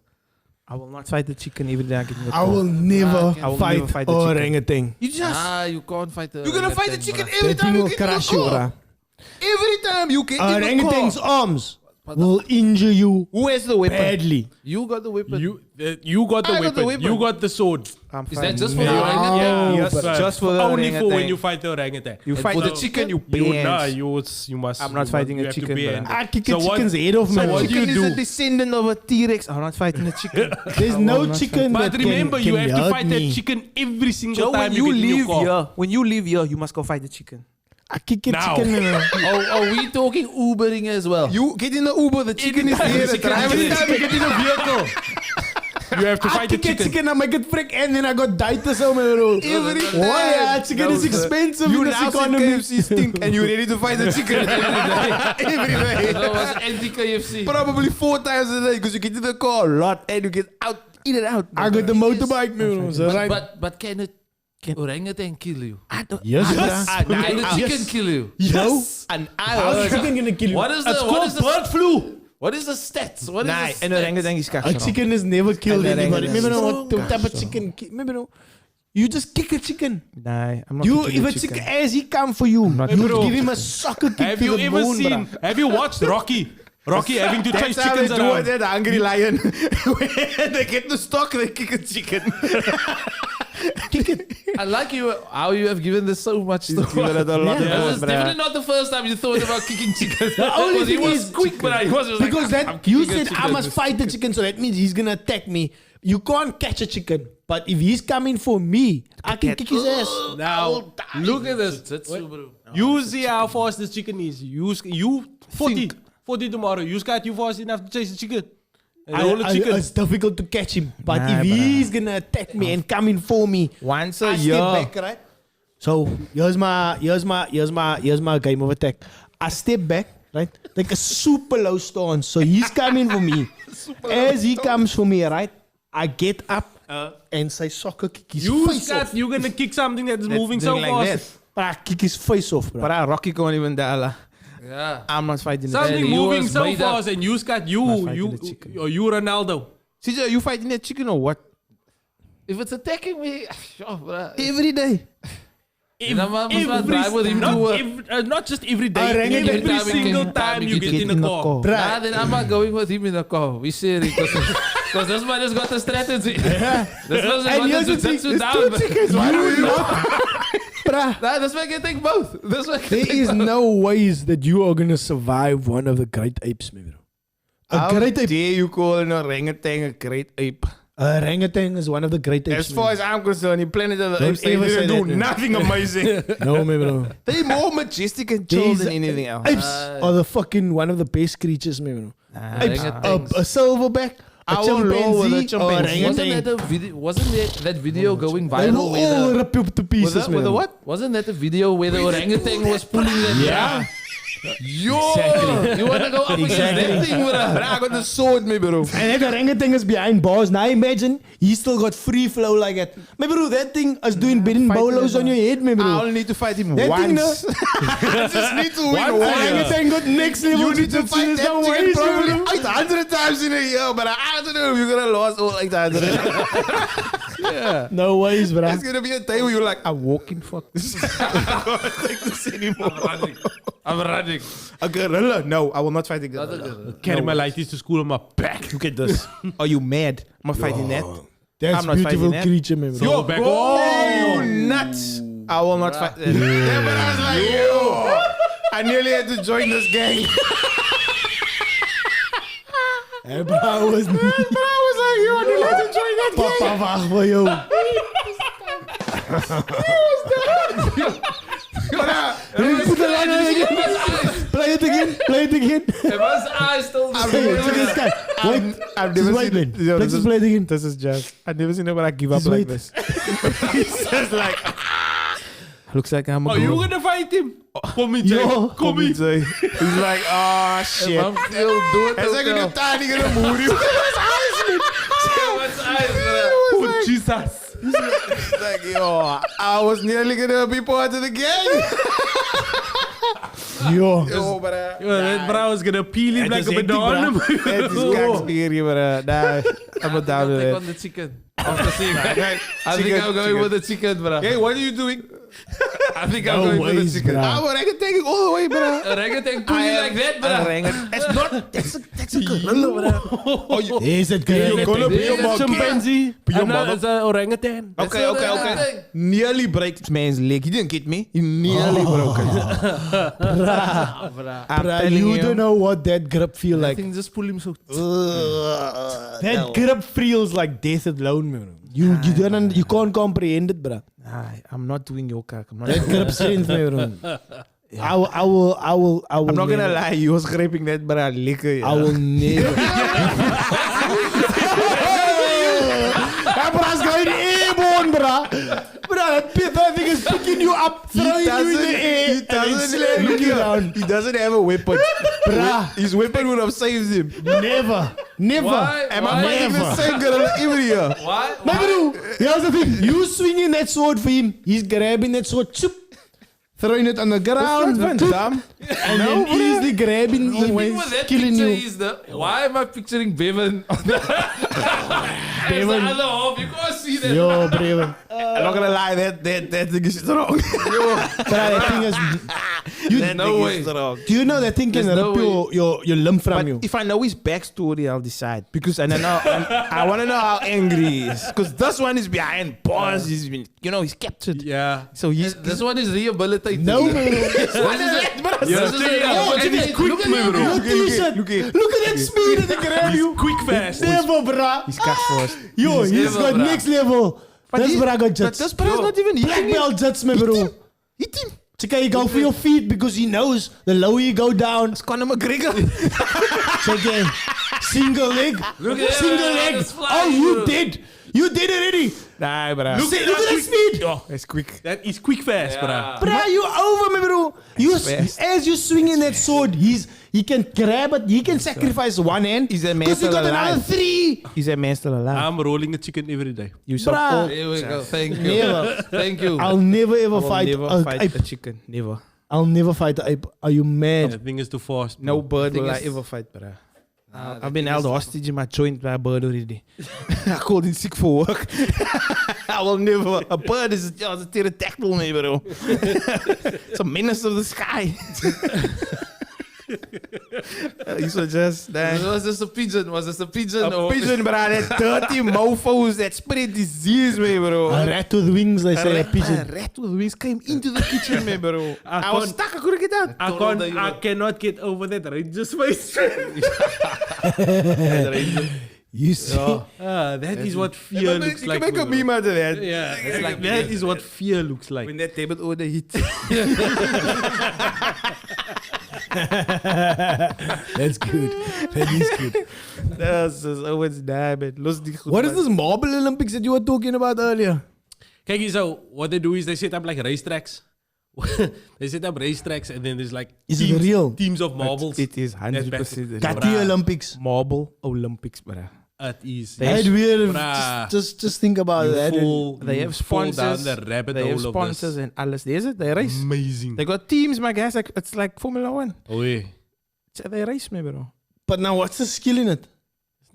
I will not fight the chicken every day I get in the I car. will never I will fight never fight the a chicken. orangutan. You just You can't fight the. you're gonna fight the chicken bruh. every That time thing you will get in the crush you, car. bruh. Every time you get in the Orangutan's car. arms will injure you Who has the weapon? badly. You got the weapon. You got the I got weapon. the weapon. You got the sword. I'm Is fine. that just for the No. orangutan? Yes, but just for the only for when orangutan. you fight the orangutan. You And fight for the the chicken, you You bans. must. I'm not fighting a have to chicken, ban. bruh. I kick So a what- chicken's head off, so man. what do you Chicken is do? a descendant of a T-Rex. I'm not fighting a chicken. There's I no will not chicken But that remember, can, you can have to hurt fight me. that chicken every single Joe, time when you get in your leave car. here, you must go fight the chicken. I kick a Now. chicken. Man. Are we talking Ubering as well? You get in the Uber, the chicken is there. The driver Every is time you get in a vehicle, you have to I fight the kick a chicken. chicken, I make it frick, and then I got died or so, man. Every time. Why? Yeah, chicken is sir. expensive You in this now see economy. KFC stink and you're ready to fight the chicken every day. That was anti-KFC. Probably 4 times a day because you get in the car a lot and you get out, in and out. I got the motorbike, man. So right. But can it orangutan kill you? Yes, Can the chicken kill you? Yes. And How's the chicken gonna kill you? What is the bird flu? What is the stats? What is Nah, the an stats? orangutan is A kak. chicken has never killed And the anybody. orangutan Remember is what the type of chicken? Remember no? You just kick a chicken. Nah, I'm not You, kicking if the a chicken as he come for you, not you kicking. give him a soccer kick Have to you the ever moon, seen? bruh. Have you watched Rocky? Rocky having to chase That's how they chickens do it around. at the Hungry Lion. When they get the stock, they kick a chicken. I like how you have given this so much thought. given it a lot of This thought, is bruh. definitely not the first time you thought about kicking chickens. only Because he thing was is quick, but he was just like, Because I'm that you kicking a said I chicken. must fight the chicken, so that means he's gonna attack me. You can't catch a chicken, but if he's coming for me, I can kick his ass. Now, look at this. That's Subaru. You see how fast this chicken is. You 40 tomorrow. You scared you fast enough to chase the chicken. And roll the chicken. It's difficult to catch him, but Nah, if he's gonna attack me and come in for me, Once a I year. step back, right? So here's my game of attack. I step back, right? Like a super low stance. So he's coming for me. As he comes for me, right? I get up and say soccer kick his You face scared off. you're gonna kick something that is That's moving so doing like fast. But I kick his face off, bro. But Rocky can't even die. Yeah. I'm not fighting the Something And he moving was so made up. fast, and you scared Not fighting the chicken. you Ronaldo. CJ, you fighting that chicken or what? If it's attacking me, sure, bruh. Every day. And I must not drive with him to work. Not just every day. Orangutan. Every Every single time time you you get get in the car. Nah, then I'm not going with him in the car. We serious. Because this man has got a strategy. This man has And here's got the to thing, sit there's down. two chickens. Why do you Bruh, Nah, this man can take both. This man can there take is both. no ways that you are gonna survive one of the great apes, maybe. A great ape. dare you call an orangutan a great ape? Orangutan is one of the great apes. As far as I'm concerned, in Planet of the Don't Apes, they ever didn't say do that, man. nothing amazing. no, maybe. They're more majestic and chill These than anything else. Apes are the fucking one of the best creatures, maybe. Apes, Orangutans. a silverback, a I will roll with a chimpanzee, or chimpanzee. orangutan. Wasn't that video going They viral? will all Where rip you to pieces, With a man. what? wasn't that a video where the orangutan was pulling that? Yeah. Yo, you wanna go up against that thing, bruh? I got the sword, me bro. And that orangutan is behind bars. Now imagine he still got free flow like that. Maybe bro, that thing is doing bidding fighting bolos it, on your head, maybe I bro. only need to fight him That thing, once. I just need to win one. Orangutan got next level. You need to jiu-jitsu. fight There's that no chicken ways, probably bro. 800 times in a year, but I don't know if you're gonna lose all 800. Yeah. No ways, bro. There's gonna be a day where you're like, I'm walking, fuck this. I can't take this anymore. I'm running. A gorilla? No, I will not fight a gorilla. Carry my lighties to school on my back. Look at this. Are you mad? I'm not fighting that. That's I'm not beautiful fighting that. creature, man. Yo, back. Oh, you nuts. I will not fight that. Yeah, but I was like, yo. I nearly had to join this gang. Hey, bro, I was Bro, I was like, yo, I nearly had to join that gang. Papa, wacht voor jou. Put the line again. Play it again. Play it again. It was I still the Look at this guy. Wait, I've this never is white seen man. yo, Let's just play it again. This is just. I've never seen nobody give up This like wait. this. He's just like. Looks like I'm a Oh, you girl. gonna fight him? Kom hier, Jay. Yo. Kom hier. He's like, oh shit. Man, still do it. Hij zegt in de taal niet gonna move you. What's eyes, bro? Oh, Jesus. He's like, yo, I was nearly gonna be part of the gang. Yo. Yo, but Yo, that bro is gonna peel him Het like is a hectic, banana. het is kakskerie, but nah, I'm not down I'll with take it. on the chicken. After seeing that. I think Chicken, I'm going chicken. with the chicken, bro. Hey, what are you doing? I think I'm No going with ways, the chicken. bro. I was taking it all the way, bro. Orangutan pull you like that, bro. It's not. That's a gorilla, bro. Oh, you. Is het You're gonna be This is a Chimpanzee. Your And mother- it's an orangutan. Okay, okay, okay. Nearly break this man's leg. He didn't hit me. He nearly broke it. I'm Bruh, telling you you. don't know what that grip feel I like. think just pull him so. That grip feels like death alone, man. You don't you can't comprehend it, bro. I'm not doing your cock. I'm not. That grip strength, man. I will. I'm not gonna never- lie. You was scraping that, but I liquor. I will never. That bra's going airborne, bro. Bro, that thing is picking you up, throwing you in the air, He doesn't. slamming you down. He doesn't have a weapon. Bruh. His weapon would have saved him. Never. Why? Am I fighting the Never. same gorilla every year? Why? Maar bro, here's the thing. You swinging that sword for him. He's grabbing that sword, choop, throwing it on the ground, Van choop, Damme. and then easily grabbing The you thing and with that killing picture you. is why am I picturing Bevan on the as the other half? You can't see that. Yo, bro. I'm not gonna lie. That thing is wrong. That thing is. That no thing way. is wrong. Do you know that thing can There's no rip your limb from But you? if I know his backstory, I'll decide. Because I know I want to know how angry he is. Because this one is behind bars. He's been, he's captured. Yeah. So he's This one is rehabilitated. No, man. This is a quick, man, bro. Your t-shirt. Look at that speed that he grab you. Quick fast. Never, bruh. he's cat first. Yo, he's never, got bruh. next level. This he- bro got But jets. this brother's not even Black hitting belt jets, man, bro. Hit him. Check, you go for your feet because he knows the lower you go down. It's Conor McGregor. Check in. Single leg. Look at Single him, leg. it's flying, Oh, you bro. did. You did already. Nah, bro. Look at that speed. It's quick. That is quick fast, Yeah. Bruh, you over me, bro. You, fast. as you swinging that sword, he can grab it. He can sacrifice one hand. He's a man Because he still got another alive. 3. He's a man still alive. I'm rolling a chicken every day. You saw Bruh. Here we go. Thank you. Never. Thank you. I'll never ever I will fight never a fight ape. a chicken. Never. I'll never fight an ape. Are you mad? That thing is too fast. No bird Thing will I is- ever fight, bro. that I've been thing held is- hostage in my joint by a bird already. I called in sick for work. I will never. A bird is a pterodactyl, me, bro. It's a menace of the sky. You should just. Was this a pigeon? Was this a pigeon? A pigeon, bro. That dirty mofos that spread disease, me, bro. A rat with wings, they say, a A pigeon. rat with wings came into the kitchen, me, bro. I was stuck. I couldn't get out. I cannot get over that ranger's face. You see? That is what fear looks You like. can make a bro. meme out of that. Yeah, it's like that is what fear looks like. When that table order hit. That's good. That is good. That's just always diamond. What is this marble Olympics that you were talking about earlier? Kijk, so what they do is they set up like racetracks. They set up racetracks and then there's like Is it real? teams of marbles. It is 100%. Kati Olympics. Marble Olympics, brother. It is. I'd weird. Bruh. Just think about that. They have sponsors. Down the rabbit They have hole of sponsors this. and alles. There's it. They race. Amazing. They got teams, my guys. Like it's like Formula One. Oh yeah. They race me, bro. But now, what's the skill in it?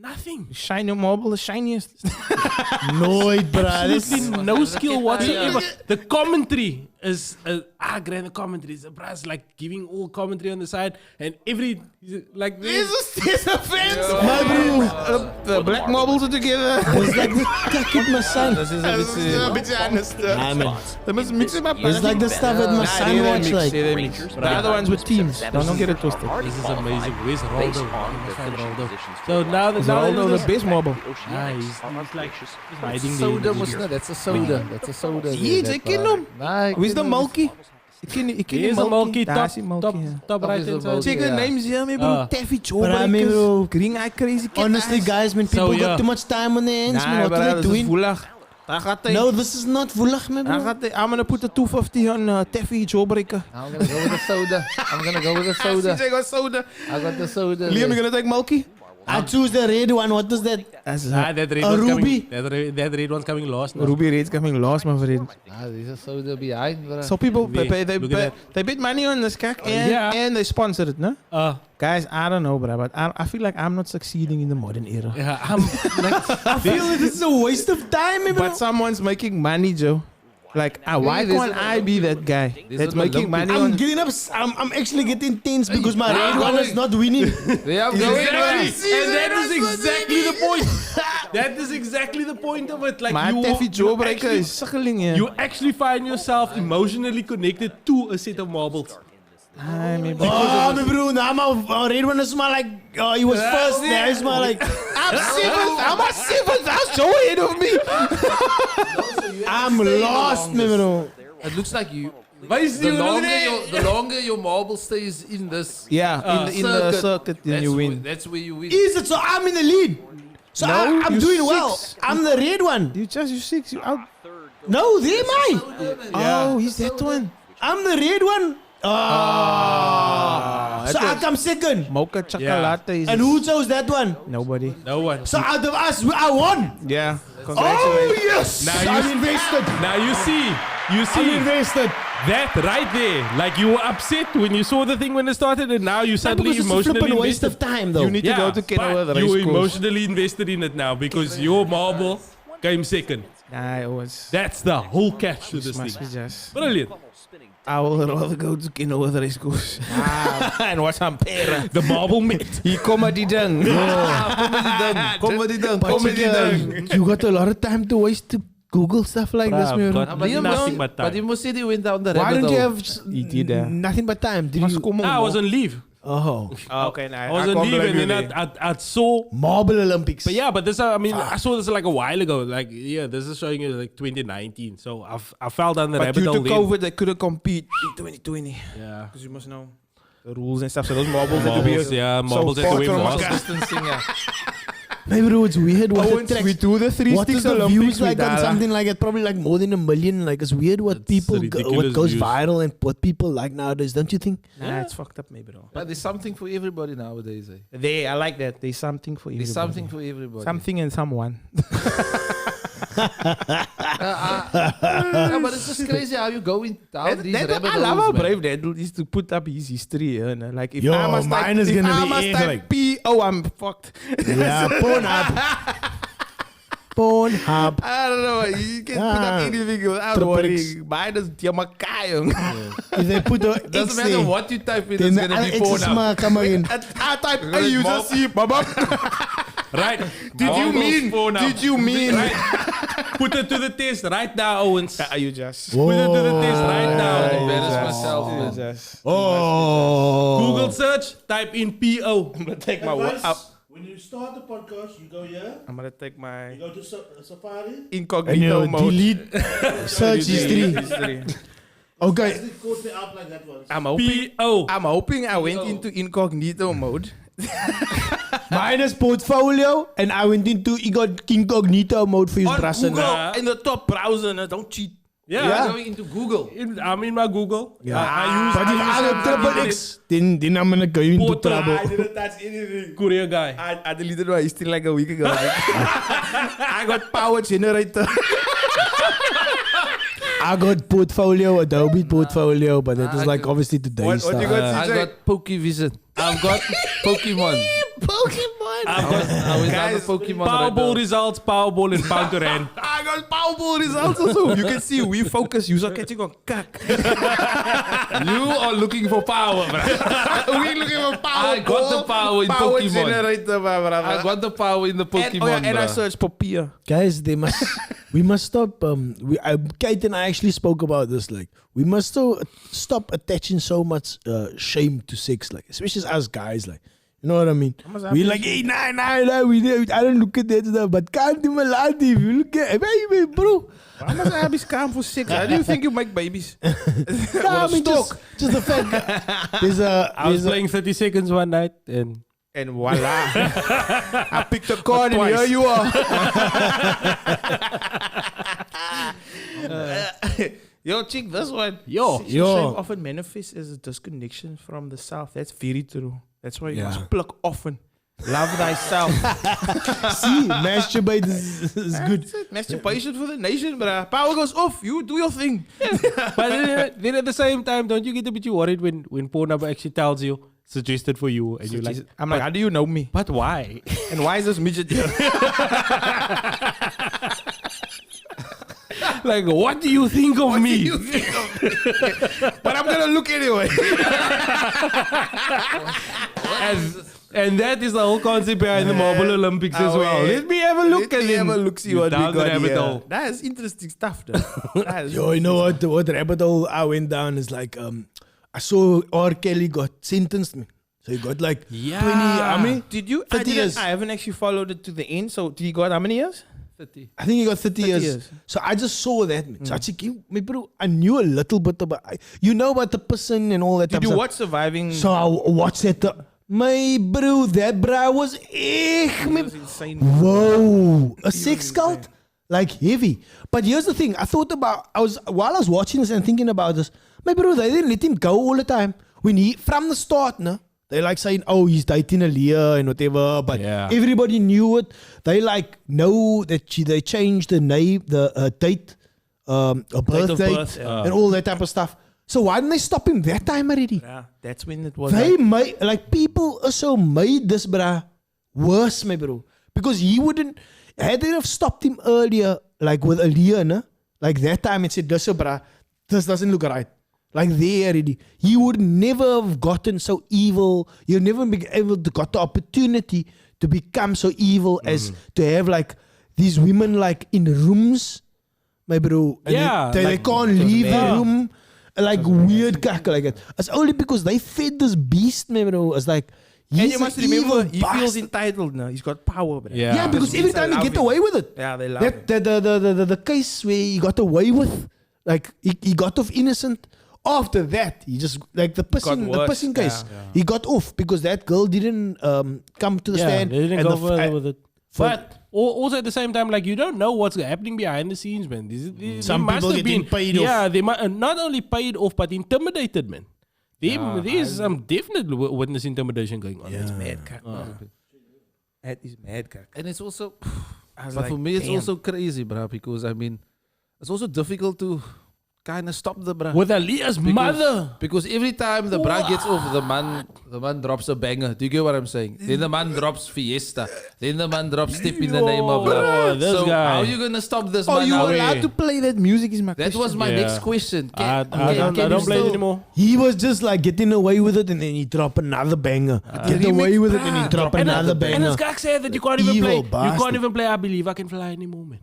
Nothing. Shine your marble the shiniest. Nooit, bruh. Absolutely no skill whatsoever. The commentary is grand the commentary. It's like giving all commentary on the side and every like There's a fence. My bro. The black marbles are together. It's like the kak in my son. This is a Dat is een beetje anders. Nah, man. They must mix them up. It's like the stuff that my son watch. Like, The other ones with teams. Don't get it twisted. This is amazing. Where's Roldo? So now the Roldo the best marble. he's like hiding soda, there. wasn't it? That's a soda. That's a soda. Zie je, ik ken hem. Nee, Wie is de Mulky? Ik ken die Here's a Mulky Daar top, is die Mulky, top, ja. top right hand side. Check the Yeah. names here, me bro. Ah. Taffy But I mean, bro, Green eye crazy cat honestly, eyes. guys, man, people yeah. got too much time on their hands, man. Nah, What bro, are they dat is doing? voelig. Daar gaat hij. No, this is not vullig, man, Daar bro. gaat hij. I'm gonna put the 250 on Taffy Jawbreaker. I'm gonna go with the soda. I'm gonna go with the soda. CJ got soda. I got the soda. Liam, you gonna take Mulky? I choose the red one. What is that? That's That red A one's ruby. coming. That red one's coming last now. Ruby Red's coming last, my friend. Ah, there's a soda behind, bro. So people, Look at that. they bet money on this kak Yeah. and they sponsored it, no? Guys, I don't know, bro, but I feel like I'm not succeeding in the modern era. Yeah, I'm like, I feel like this is a waste of time, man, bro. But someone's making money, Joe. Like, why there's can't an I be that guy There's that's an making money I'm on... getting up. I'm actually getting tense because my Hey, red I'm one is going. not winning. There I'm going. exactly. And that is exactly the point. That is exactly the point of it. Like Maar Taffy Jawbreaker actually, is sukkeling, yeah. you actually find yourself emotionally connected to a set of marbles. I mean, Oh, my bro. Now my red one is my like. Oh, he was first. Now he's my like. I'm seventh. That's Joe ahead of me. I'm lost, man, bro. It looks like you. Why is The longer your marble stays in this Yeah, in the circuit, then that's you win. That's where you win. Is it so? I'm in the lead. So No, I'm you doing well. six. I'm the red one. You 6, you out. No, there am I. Oh, he's that one. I'm the red one. Oh. So I come second. Mocha chocolate is... And who chose that one? Nobody. No one. So out of us, I won. Yeah. Oh, Congratulations. yes. Now I'm invested. Now you see I'm invested. that right there. Like you were upset when you saw the thing when it started, and now you suddenly Because it's a emotionally flippin' waste invested. of time, though. You need to go to Kenilworth but race you're course. emotionally invested in it now because your marble came second. Nah, it was... That's the whole catch to this Must be thing. just... Brilliant. I would rather go to Kenilworth race course. And watch some pera. The marble met. He comedy done. Comedy done. You got a lot of time to waste to Google stuff like this, Bruh, man. got nothing but But you time. must say he went down the Why rabbit don't you hole. have He did, nothing but time? Did Mas you? kom I was on leave. Oh, Okay, I was on leave and then I saw. Marble Olympics. But yeah, but this, I mean, I saw this like a while ago. Like, yeah, this is showing you like 2019. So I fell down the But rabbit due hole to then. COVID, they couldn't compete in 2020. Yeah. Because you must know the rules and stuff. So those marbles had to Marbles, be yeah, marbles had to far wear from masks. us. Distancing, yeah. Maybe it's weird what the We tracks. do the three What sticks is the Olympics views like with on Dara. something like that? Probably like more than 1 million. Like it's weird what It's people ridiculous what goes views. viral and what people like nowadays. Don't you think? Nah, it's fucked up maybe though. But there's something for everybody nowadays. Eh? I like that. There's something for everybody. There's something for everybody. Something and someone. Yeah, but it's just crazy how you go down these rabbit I love holes, how man. brave that dude is to put up his history. You know? Like if Yo, I must mine type, is if gonna I be must it, type like- P, oh, I'm fucked. Yeah, Pornhub. Pornhub. I don't know. You can put Ah. up anything without Triple X. worrying. Mine is Yamakai. If they put a Doesn't X matter there, what you type in, then it's the gonna other be X porn is now. ma come in. I type a user C, baba. Right. Did you mean? Did you mean? Right. Put it to the test right now, Owens. Are you just? Put it to the test right now. I'll embarrass myself, man. Just. Oh. Google search, type in PO. I'm gonna take my. Advice, when you start the podcast, you go here, I'm gonna take my you go to Safari. And incognito you mode. delete search history. Okay. It caught me out like that once. I'm hoping I went into incognito mode. Minus portfolio and I went into incognito mode for his On brassen. Google, in the top browser, no, don't cheat. Yeah. Yeah. Going into Google. I'm in my Google. Yeah. I use But if I have triple X, then I'm gonna go into Portal. trouble. I didn't touch anything. courier guy. I deleted my history like a week ago. I got power generator. I got portfolio, Adobe portfolio, but it was like obviously today's What stuff. you got? I got Pokevision. I've got Pokemon. Pokemon. I was on the Pokemon Powerball radar. results, Powerball and pound to rand. I got Powerball results also. You can see we focus. You are catching on cuck. You are looking for power, bro. we looking for power. I got the power in Power Pokemon. generator, brother. I got the power in the Pokemon, And I bro. searched Popia. Guys, we must stop. Kate and I actually spoke about this. Like, we must stop attaching so much shame to sex, like, especially as us guys, like, you know what I mean? We like, hey, nah, I don't look at that stuff, but can't do my life. If you look at, baby, bro. Why must I be scam for sex? How do you think you make babies? I mean, just the fact. I was playing 30 seconds one night and And voila. I picked a card and here you are. Yo, check this one. Yo. Shame often manifests as a disconnection from the self. That's very true. That's why you must pluck often. Love thyself. See, masturbate is good. That's it. Masturbation for the nation, bruh. Power goes off. You do your thing. But then at the same time, don't you get a bit worried when Pornhub actually tells you suggested for you and you're like, I'm like, how do you know me? but why? And why is this midget here? Like, what do you think of me? But I'm gonna look anyway. And that is the whole concept behind the Marble Olympics as well. yeah. Let me have a look Let and me then have a look, see what we down the got rabbit here. hole. That is interesting stuff, though. That is Yo, you know what rabbit hole I went down is like, I saw R. Kelly got sentenced, man. So he got like 20, how many? Did you? 30 years. I haven't actually followed it to the end. So did he got how many years? 30. I think he got 30 years. years. So I just saw that, man. So I said, me bro, I knew a little bit about, you know about the person and all that Did type you of watch Surviving? stuff. So I watched that. My bro, that bro was echt, It man. was insane. Whoa, a sex cult? Like heavy. But here's the thing. While I was watching this and thinking about this, my bro, they didn't let him go all the time. From the start, no, they like saying, oh, he's dating Aaliyah and whatever. But Yeah. everybody knew it. They like know that they changed the name, the date, a birth of date, birth, yeah. and all that type of stuff. So why didn't they stop him that time already? Yeah, that's when it was. They like, made, like, people also made this, bruh, worse, my bro. Because he wouldn't, had they have stopped him earlier, like with Aaliyah, no? Like that time and said, listen, bruh, this doesn't look right. Like there already. He would never have gotten so evil. You'd never be able to got the opportunity to become so evil as to have like these women like in rooms, my bro. And Yeah, they like- can't leave the Yeah. room. Like weird kak like that. It's only because they fed this beast, man, bro. It's like he's and you must an remember, evil he feels bastard. entitled now. He's got power, bro. Yeah. Yeah, because every time he get away with it. Yeah, they love That it. the case where he got away with, like he got off innocent. After that, he just like the worse. pissing case. Yeah. He got off because that girl didn't come to the Yeah, stand. they didn't and go the further with it. for- But also at the same time, like, you don't know what's happening behind the scenes, man. They Some must people have getting been paid off. Yeah, they not only paid off, but intimidated, man. There's some definite witness intimidation going on. That's mad, kak. That is mad, kak. And it's also, I was but like, for me, it's damn. also crazy, bro, because I mean, it's also difficult to kind of stop the bro. With Aaliyah's mother. Because every time the bra gets off, the man drops a banger. Do you get what I'm saying? Then the man drops Fiesta. Then the man drops Step in the Name of Whoa, Love. this So guy. how are you gonna stop this Oh, man? you now? are allowed to play that music is my That was question. my Yeah. next question. I Can don't you play it still- anymore. He was just like getting away with it, and then he drop another banger. Get away with it, and he drop another And banger. this guy said that you can't even play. Evil You bastard. can't even play I Believe I Can Fly anymore, man.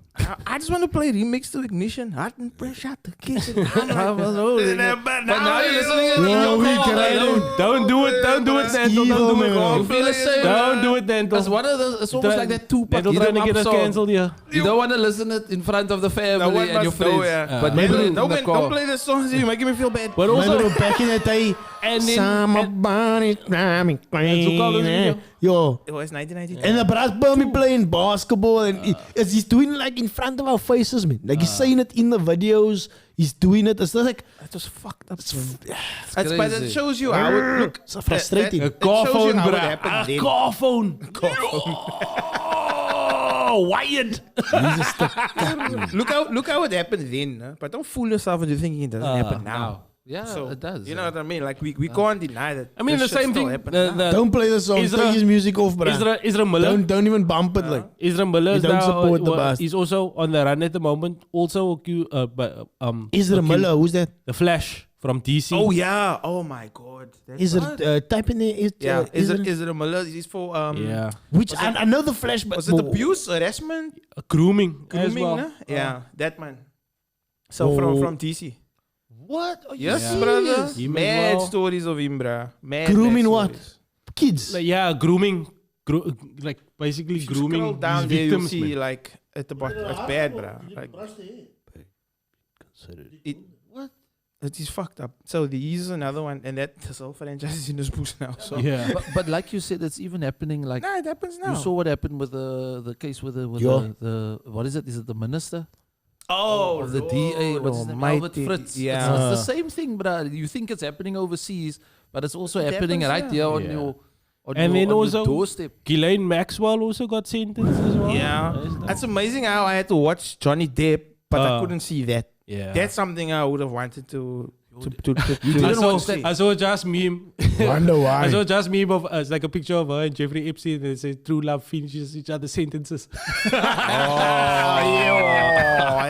I just want to play remix to Ignition. Hot and fresh out the kitchen. But now you're listening to it in Yo, your we car, can- man. Don't do it, Dental. evil, Don't do it, man. man. You feel the same. Don't do it, Dental. It's one of the. It's almost like that Tupac. Dental hit 'em trying to up get us song. cancelled here. You don't want to listen it in front of the family and your friends. But Maybe maybe in don't, the car. don't play this song. You're making me feel bad. But My also, bro, back in the day, and then, somebody crying, hoe called this video? Yo, It was 1992. and the brat me playing basketball, and he's doing like in front of our faces, man. Like he's saying it in the videos. He's doing it. It's like That was fucked up. it's, But it crazy. shows you how it look. so frustrating. It shows you how it bruh. happened then. Car phone. Oh, wired. Look how it happened then. Huh? But don't fool yourself into thinking it doesn't happen now. Yeah, So, it does. You know what I mean? Like we can't deny that. I mean, this the shit same still thing. happens now. Don't play the song. Isra- Take his music off, bruh. Isra Miller. Don't even bump it. Like Isra Miller is You don't now, support the bastard. he's also on the run at the moment. Also, Isra Miller, who's that? the Flash from DC. Oh yeah. Oh my god. Type in there. Yeah. Is Isra- it a Muller? He's for yeah, Which I know the Flash, but Was it abuse, harassment, grooming, as grooming? well. Nah? Yeah, that man. So from DC. What? Yes, Yeah. brother. Him as Mad well. stories of him, bruh. Mad. Grooming what? stories. Kids. Like, yeah, grooming, like basically If you grooming scroll down these there, you'll victims. see man. like at the bottom. It's bad, bruh. Like it is fucked up. So he's another one, and that the whole franchise is in his books now. So Yeah, But like you said, it's even happening. Like nah, it happens now. you saw what happened with the case with Yeah. the what is it? Is it the minister? oh, Of the DA, what's his name? Albert almighty. Fritz. Yeah. It's the same thing, but you think it's happening overseas, but it's also It happening happens right here. here on Yeah. your on And your, then on also- your doorstep. Ghislaine Maxwell also got sentenced as well. Yeah, Is that- that's amazing how I had to watch Johnny Depp, but I Uh, couldn't see that. yeah. That's something I would have wanted to. I saw just meme. Wonder I saw why. just meme of it's like a picture of her and Jeffrey Epstein, and it says true love finishes each other's sentences.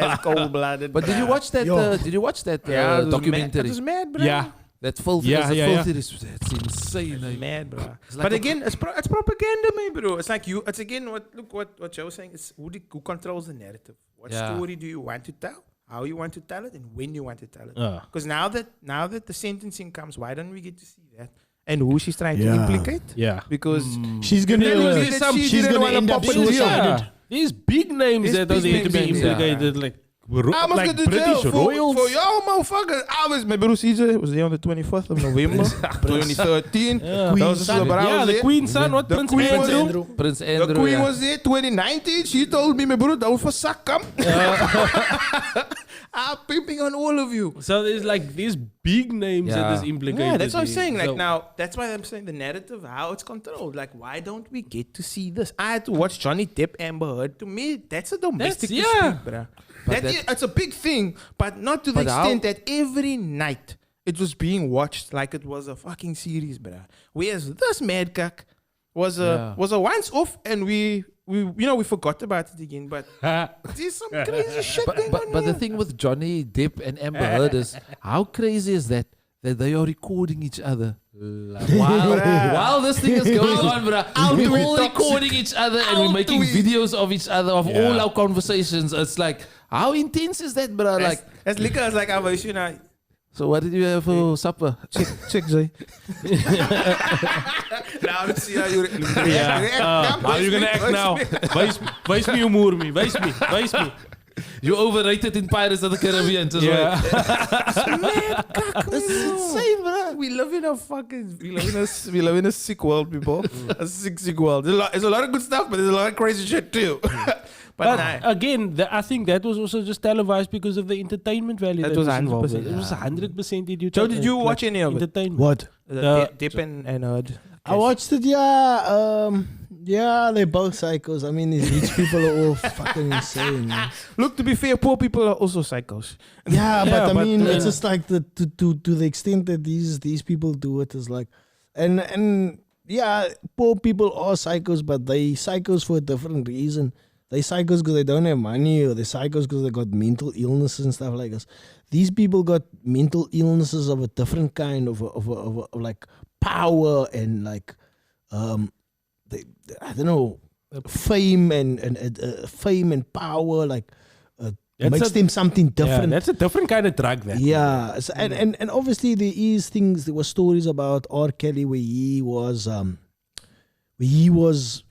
That's cold blooded. But did you watch that? Yo. Did you watch that Yeah, documentary? That was mad, bro. Yeah. That filthy, Yeah, yeah, yeah. it's insane. eh? Mad, bro. It's like But a- again, it's propaganda, man, bro. It's like you. It's again what Joe was saying. It's who controls the narrative. What Yeah. story do you want to tell? How you want to tell it, and when you want to tell it. Ah. Because now that the sentencing comes, why don't we get to see that? And who she's trying to Yeah. implicate? Yeah. Because She's gonna. Then we'll get she's some- she gonna didn't wanna end up pop it in the suicided. Yeah. These big names These that are big there to be names, yeah. implicated, like I must like go to British jail royals. for y'all motherfuckers. I was, my brother Caesar was there on the 24th of November, 2013. Yeah. That was son. but I Yeah, was the there. Queen's son, what The Prince Queen was Andrew? there. Prince Andrew. The Queen yeah. was there 2019. She told me, my brother, don't for suck come. I'm pimping on all of you. So there's like these big names that is Yeah. implicated. Yeah, that's what I'm in. saying. Like So- now, that's why I'm saying the narrative, how it's controlled. Like, why don't we get to see this? I had to watch Johnny Depp, Amber Heard. To me, that's a domestic That's- yeah. dispute, bruh. But It's a big thing, but not to the But how- extent that every night it was being watched like it was a fucking series, bruh. Whereas this madcock was a once off, and we forgot about it again. But there's some crazy shit going on. But the here. thing with Johnny Depp and Amber Heard is how crazy is that they are recording each other while this thing is going on, bruh. We're all recording each other and we're making videos of each other of all our conversations. It's like how intense is that, bruh? Like, As liquor as like I was, you know. so what did you have for supper? Check, Zay. Now let's see how you react. Yeah. How are you gonna act now? Wys me, Umurmi. Wys me. You overrated in Pirates of the Caribbean as well. Yeah. It's insane, bro. We live in a sick world, people. A sick world. There's a lot of good stuff, but there's a lot of crazy shit too. But nah. again, I think that was also just televised because of the entertainment value. That That was was involved. 100%, It was 100% did you. So did you watch any of it? entertainment? What? Dip and Heard. I watched it. Yeah. Yeah, they're both psychos. I mean, these rich people are all fucking insane. Man. Look, to be fair, poor people are also psychos. Yeah, but Yeah, I but, mean, it's just like to the extent that these people do it is like, and yeah, poor people are psychos, but they psychos for a different reason. They psychos because they don't have money, or they psychos because they got mental illnesses and stuff like this. These people got mental illnesses of a different kind of like power and like I don't know, fame and power like makes them something Yeah, different. that's a different kind of drug. That. Yeah, so, and obviously there were stories about R. Kelly where he was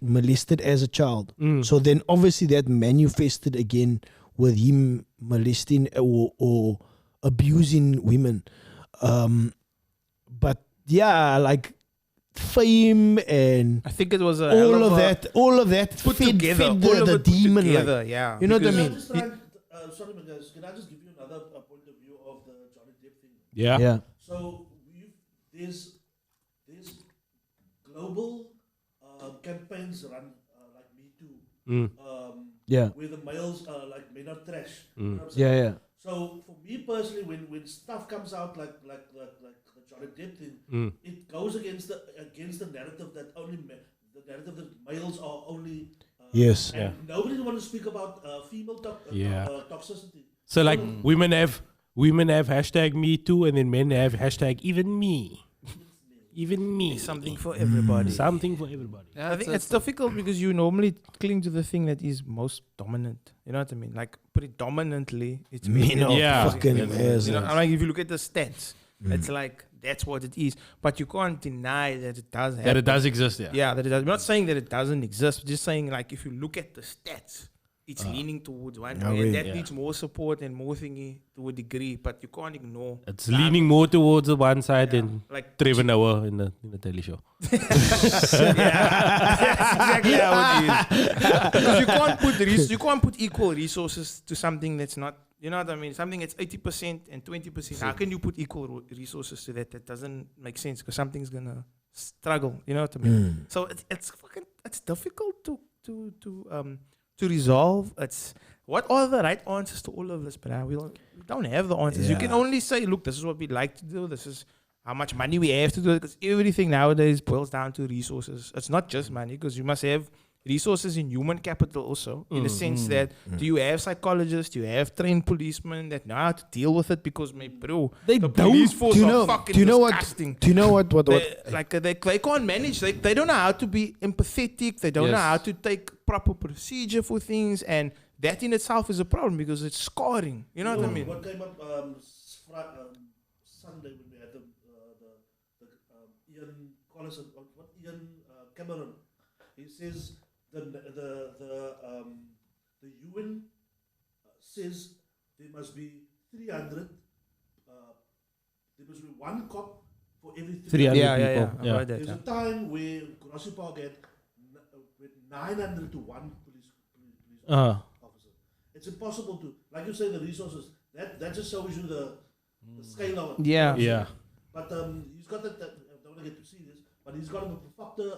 molested as a child. So then obviously that manifested again with him molesting or abusing women. But yeah, like fame and I think it was all of that put fed together. the All of it put demon. together, Like, yeah. you know what I Can I mean? just try, sorry, my guys, can I just give you another point of view of the Johnny Depp thing? Yeah. Yeah. So there's global campaigns run like Me Too, Yeah. where the males are like men are trash. You know what I'm saying? Yeah. Yeah. So for me personally, when stuff comes out like the Johnny Depp thing, it goes against the narrative that the narrative that males are only. Yes. And nobody wants to speak about female toxicity. So like women have hashtag me too, and then men have hashtag even me. Even me. Something for everybody. Something for everybody. Yeah, I think it's difficult because you normally cling to the thing that is most dominant. You know what I mean? Like predominantly, it's men. Yeah. Fucking ass. You know, like if you look at the stats, it's like that's what it is. But you can't deny that it does happen. That it does exist, yeah. Yeah, that it does. We're not saying that it doesn't exist. We're just saying like if you look at the stats, it's leaning towards one way. And that needs more support and more thingy to a degree. But you can't ignore. It's leaning more towards the one side than like Trevor Noah in the Daily Show. That's exactly how it is. Because you can't put equal resources to something that's not. You know what I mean? Something that's 80% and 20%. How can you put equal resources to that? That doesn't make sense because something's gonna struggle. You know what I mean? So it's difficult to resolve. It's what are the right answers to all of this, but we don't have the answers. You can only say, look, this is what we'd like to do. This is how much money we have to do it. Because everything nowadays boils down to resources. It's not just money because you must have resources in human capital also, in the sense that do you have psychologists, do you have trained policemen that know how to deal with it? Because my bro, the police force are fucking disgusting. Do you know what? They can't manage. They don't know how to be empathetic. They don't know how to take proper procedure for things, and that in itself is a problem because it's scarring. You know what I mean? What came up Sunday when we had the Ian Collison, what Ian Cameron, he says the UN says there must be 300. There must be one cop for every 300 people. Yeah. There's a time where Grassy Park had 900 to 1 police officer. It's impossible to, like you say, the resources. That just shows you the scale of it. Yeah. But he's got that. I don't want to get to see this, but he's got a factor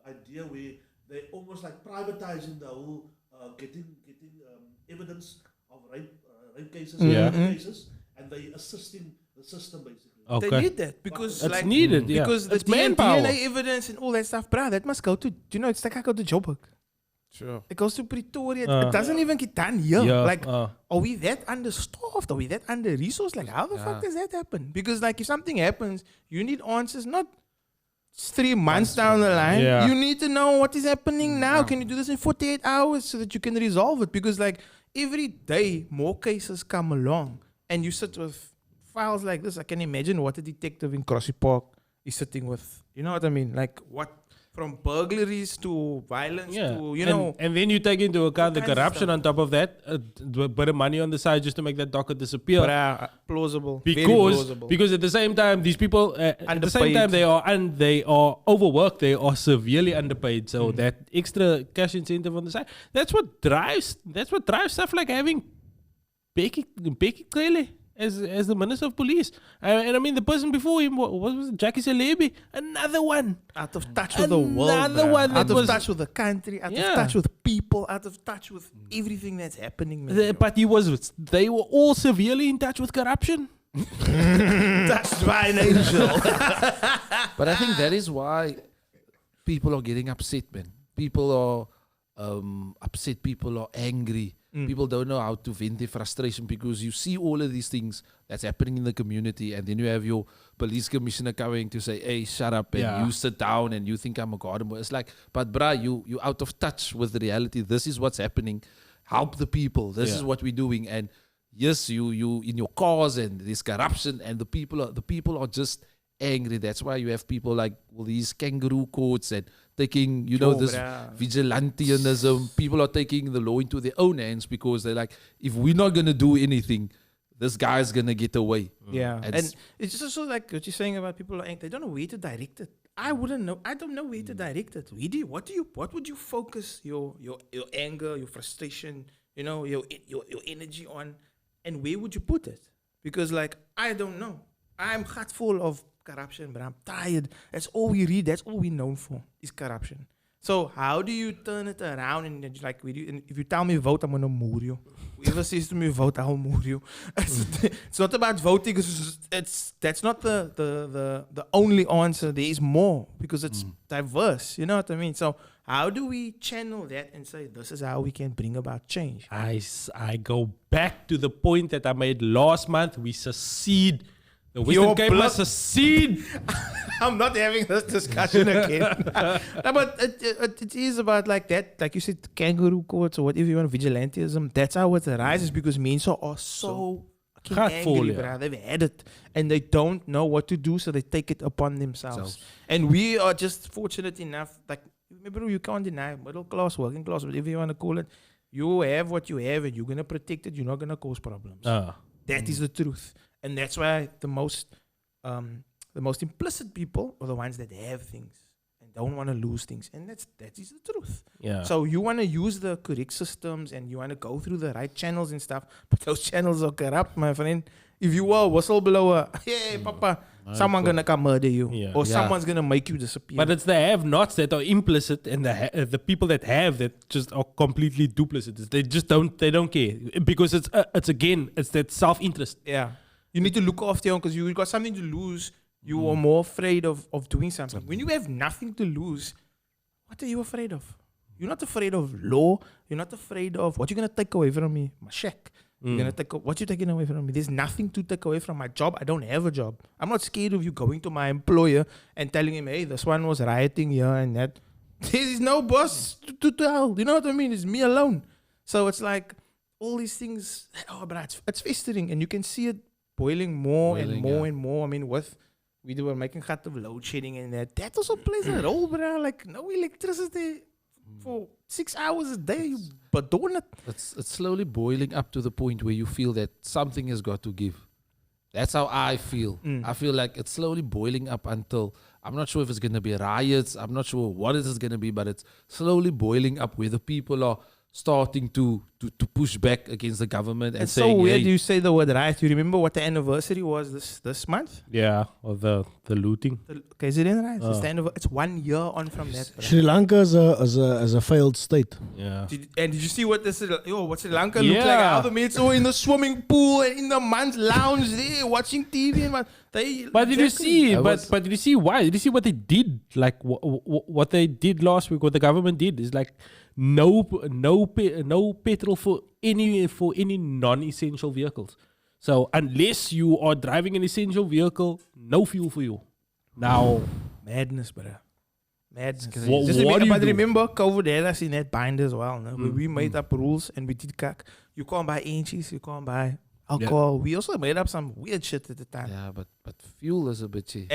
idea where they almost like privatizing the whole getting evidence of rape cases, cases, and they assisting the system basically. Okay. They need that because It's needed, yeah. because the It's manpower. DNA evidence and all that stuff, bruh, that must go to. It's like I go to Joburg. Sure. It goes to Pretoria. It doesn't even get done here. Like, are we that understaffed? Are we that under resourced? Like, how the fuck does that happen? Because like, if something happens, you need answers, not 3 months down the line. Yeah. You need to know what is happening now. Can you do this in 48 hours so that you can resolve it? Because like every day, more cases come along, and you sit with files like this. I can imagine what a detective in Grassy Park is sitting with. You know what I mean? Like what? From burglaries to violence to, you know. And then you take into account the kinds of corruption stuff. on top of that, a bit of money on the side just to make that docket disappear. But, plausible. Very plausible. Because at the same time, these people, at the same Underpaid. time, they are overworked, they are severely underpaid. So that extra cash incentive on the side, that's what drives stuff like having Becky Cele as the Minister of Police. And I mean, the person before him, what was it? Jackie Celebi, another one. Out of touch with the world. Another one that out of was- touch with the country, out of touch with people, out of touch with everything that's happening. Man. But they were all severely in touch with corruption. Touched by an angel. But I think that is why people are getting upset, man. People are upset. People are angry. People don't know how to vent their frustration because you see all of these things that's happening in the community, and then you have your police commissioner coming to say, "Hey, shut up," and you sit down and you think I'm a god. It's like, but bruh, you out of touch with the reality. This is what's happening. Help the people. This is what we're doing. And yes, you in your cause, and there's corruption, and the people are just angry. That's why you have people like these kangaroo courts and taking, this vigilantism. People are taking the law into their own hands because they're like, if we're not going to do anything, this guy's going to get away. Yeah. And it's just also like what you're saying about people are angry. They don't know where to direct it. I wouldn't know. I don't know where to direct it. What would you focus your anger, your frustration, your energy on, and where would you put it? Because like, I don't know. I'm heart full of corruption, but I'm tired. That's all we read. That's all we're known for is corruption. So how do you turn it around and then like if you tell me vote, I'm gonna moor you. Whoever says to me vote, I'll moor you. It's not about voting. That's not the only answer. There is more because it's diverse. You know what I mean? So how do we channel that and say this is how we can bring about change? I go back to the point that I made last month. We secede. The Western Cape must secede. I'm not having this discussion again. No, but it is about like that, like you said, kangaroo courts or whatever you want, vigilantism. That's how it arises because men are so fucking angry, bruh. They've had it and they don't know what to do, so they take it upon themselves. And we are just fortunate enough, like, remember, you can't deny middle class, working class, whatever you want to call it. You have what you have and you're going to protect it. You're not going to cause problems. That is the truth. And that's why the most implicit people are the ones that have things and don't want to lose things. And that is the truth. Yeah. So you want to use the correct systems and you want to go through the right channels and stuff, but those channels are corrupt, my friend. If you are a whistleblower, hey, papa, someone's going to come murder you. Or someone's going to make you disappear. But it's the have-nots that are implicit and the people that have that just are completely duplicitous. They just don't care. Because it's that self-interest. Yeah. You need to look after your own because you've got something to lose. You are more afraid of doing something. When you have nothing to lose, what are you afraid of? You're not afraid of law. You're not afraid of what you're going to take away from me. My check. You're gonna what you taking away from me? There's nothing to take away from my job. I don't have a job. I'm not scared of you going to my employer and telling him, hey, this one was rioting here and that. There is no boss to tell. You know what I mean? It's me alone. So it's like all these things, but it's festering and you can see it boiling more and more. I mean, we were making cut of load shedding and that also plays a role, bro. Like no electricity for 6 hours a day, but doing it. It's slowly boiling up to the point where you feel that something has got to give. That's how I feel. I feel like it's slowly boiling up until I'm not sure if it's going to be riots. I'm not sure what it is going to be, but it's slowly boiling up where the people are starting to push back against the government. And it's saying, so weird hey, you say the word riot. You remember what the anniversary was this month? Yeah, or the looting. Okay, is it in right? It's 1 year on from that. Sri Lanka is a failed state. Yeah. Did you see what what Sri Lanka looked like? How the mates were in the swimming pool and in the man's lounge there watching TV and But did you see? But did you see why? Did you see what they did? Like what they did last week? What the government did is like no petrol for any non-essential vehicles. So unless you are driving an essential vehicle, no fuel for you. Now madness, brother. Madness. But remember, COVID had us in that bind as well. No? We made up rules and we did cack. You can't buy inches, you can't buy alcohol. We also made up some weird shit at the time. Yeah, but fuel is a bit cheap.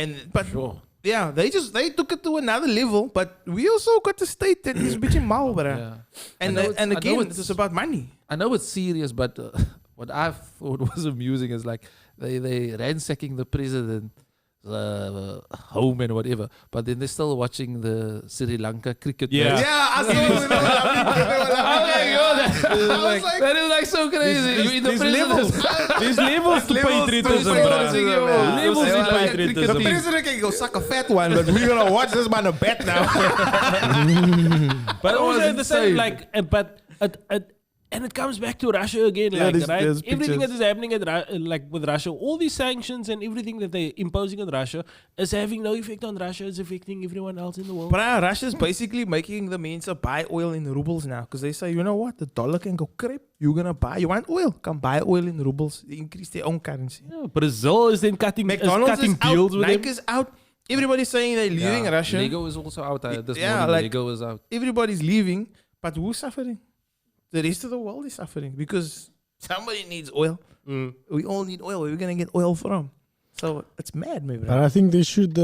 Yeah, they took it to another level, but we also got to state that it's a bit mal, bruh. And again, it's about money. I know it's serious, but what I thought was amusing is like they ransacking the president home and whatever, but then they're still watching the Sri Lanka cricket match. I saw it. That is like so crazy. You in the president. There's levels to patriotism, bro. Levels to patriotism. The president can go suck a fat one, but we're gonna watch this man a bet now. But also at the same, like, and it comes back to Russia again, like, right? Everything that is happening with Russia, all these sanctions and everything that they're imposing on Russia is having no effect on Russia. It's affecting everyone else in the world. But Russia's basically making the means to buy oil in rubles now because they say, you know what, the dollar can go crap. You want oil? Come buy oil in rubles. They increase their own currency. Yeah, Brazil is then cutting deals with them. Nike's out. Everybody's saying they're leaving Russia. Lego is also out this morning. Lego is out. Everybody's leaving, but who's suffering? The rest of the world is suffering because somebody needs oil. We all need oil. Where are we gonna get oil from? So it's mad, maybe. But I think they should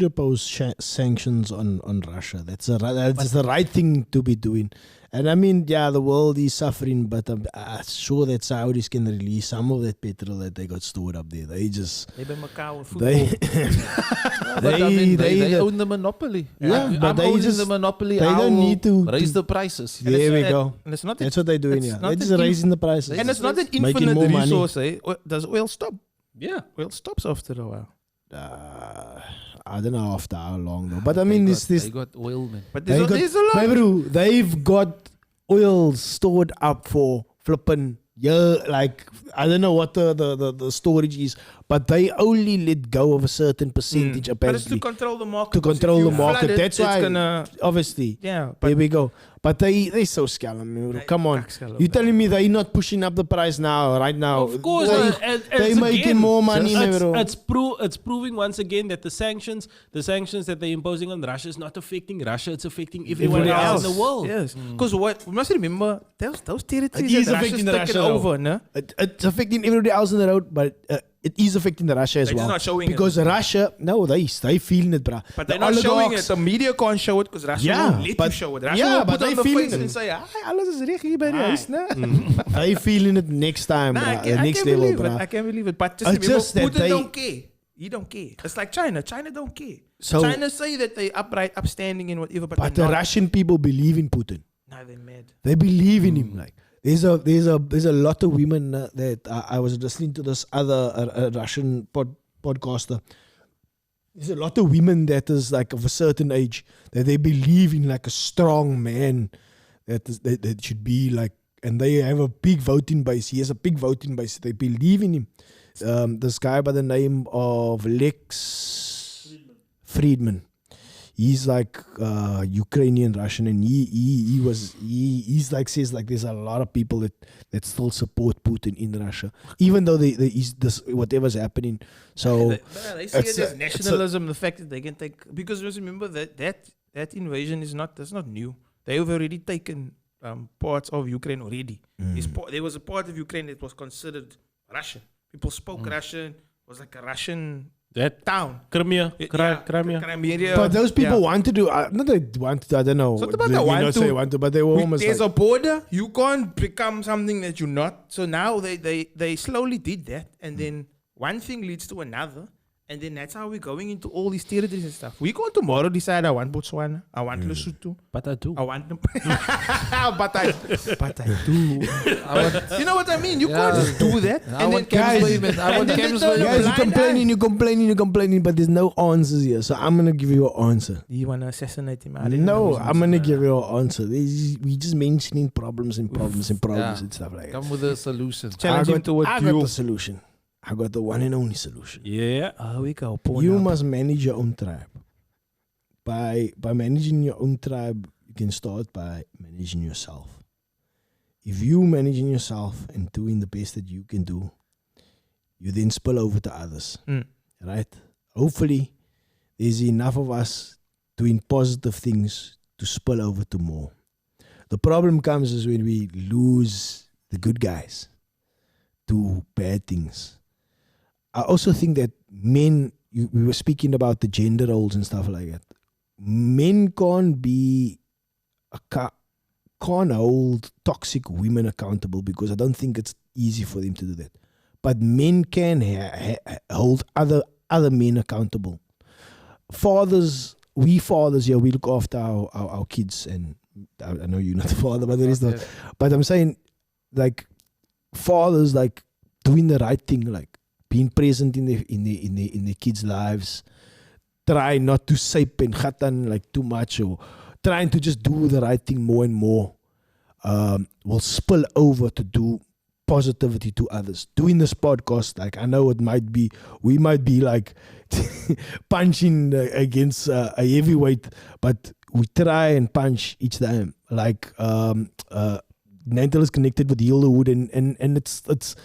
oppose sanctions on Russia. That's the right thing to be doing. And I mean, the world is suffering, but I'm sure that Saudis can release some of that petrol that they got stored up there. They own the monopoly. Yeah, but I'm owning the monopoly. They don't need to raise the prices. There we go. That's what they're doing. They're just raising the prices. And it's not an infinite resource. Does oil stop? Yeah. Oil stops after a while. I don't know after how long though. But I mean, they got oil, man. But They there's a lot. my bro, they've got oil stored up for flipping. Yeah, like I don't know what the storage is, but they only let go of a certain percentage But it's apparently to control the market. to 'cause if control you the market. flood it, That's it's why, gonna, obviously. yeah. There But we go. But they so scallop, man. They Come on. scallop, You man. telling me they not pushing up the price now, right now? Of course, They making more money, man, bro. It's proving once again that the sanctions that they're imposing on Russia is not affecting Russia. It's affecting everyone Everybody else else. in the world. yes, because what we must remember, those territories It is that Russia's affecting taken Russia, though. over, no? It's affecting everybody else on the road, but it is affecting the Russia as They're just well. not showing it. Because Russia, no, they feeling it, bruh. But The they're not showing it. oligarchs- The media can't show it because Russia Yeah, won't let but- you show it. Russia yeah, will but put on they the feeling face it. and say, alles is reg hier by die huis, né? They feeling it next time, Nah, bruh. The next can't level, believe it. bruh. I can't believe it. But just It's remember, just that Putin they- don't care. He don't care. It's like China. China don't care. So- China say that they upright, upstanding and whatever, but But the they're not. Russian people believe in Putin. Nah, they're mad. They believe in him. Like there's a lot of women that I was listening to this other Russian podcaster. There's a lot of women that is like of a certain age that they believe in like a strong man that should be like, and they have a big voting base. He has a big voting base. They believe in him. This guy by the name of Lex Friedman. He's like Ukrainian Russian, and he's like says like there's a lot of people that still support Putin in Russia, even though they is this whatever's happening. So They see it's it as a- nationalism, the fact that they can take, because just remember that invasion is that's not new. They've already taken parts of Ukraine already. There was a part of Ukraine that was considered Russian. People spoke Russian. It was like a Russian That town. Crimea, Crimea. Crimea. but those people yeah. want to do not they want to, I don't know. It's not about Let they me want not to. say want to, but they were almost There's like, a border. You can't become something that you're not. So now they slowly did that, and then one thing leads to another, and then that's how we're going into all these territories and stuff. We go tomorrow decide I want Botswana, I want Lesotho, But I do. I want them. but I do. You know what I mean? You can't just do that. I want Kemsbury, man. I want Kemsbury. guys, you're blind complaining, but there's no answers here. So I'm gonna give you an answer. You want to assassinate him? I didn't know No, he was I'm gonna Botswana. give you an answer. We just mentioning problems and Yeah. and stuff like that. Come with a solution. Challenge him to a I got duel. the solution. I got the one and only solution. Yeah. We go. You must manage your own tribe. By managing your own tribe, you can start by managing yourself. If you managing yourself and doing the best that you can do, you then spill over to others. Right? Hopefully, there's enough of us doing positive things to spill over to more. The problem comes is when we lose the good guys to bad things. I also think that men, we were speaking about the gender roles and stuff like that. Men can't hold toxic women accountable because I don't think it's easy for them to do that. But men can hold other men accountable. Fathers, we here, we look after our kids, and I know you're not the father, but there is no. But I'm saying, like, fathers, like doing the right thing, like being present in the kids' lives. Try not to sape and khatan like too much, or trying to just do the right thing more and more. Will spill over to do positivity to others. Doing this podcast, like I know we might be like punching against a heavyweight, but we try and punch each time. Like Nantel is connected with Hildewood, and it's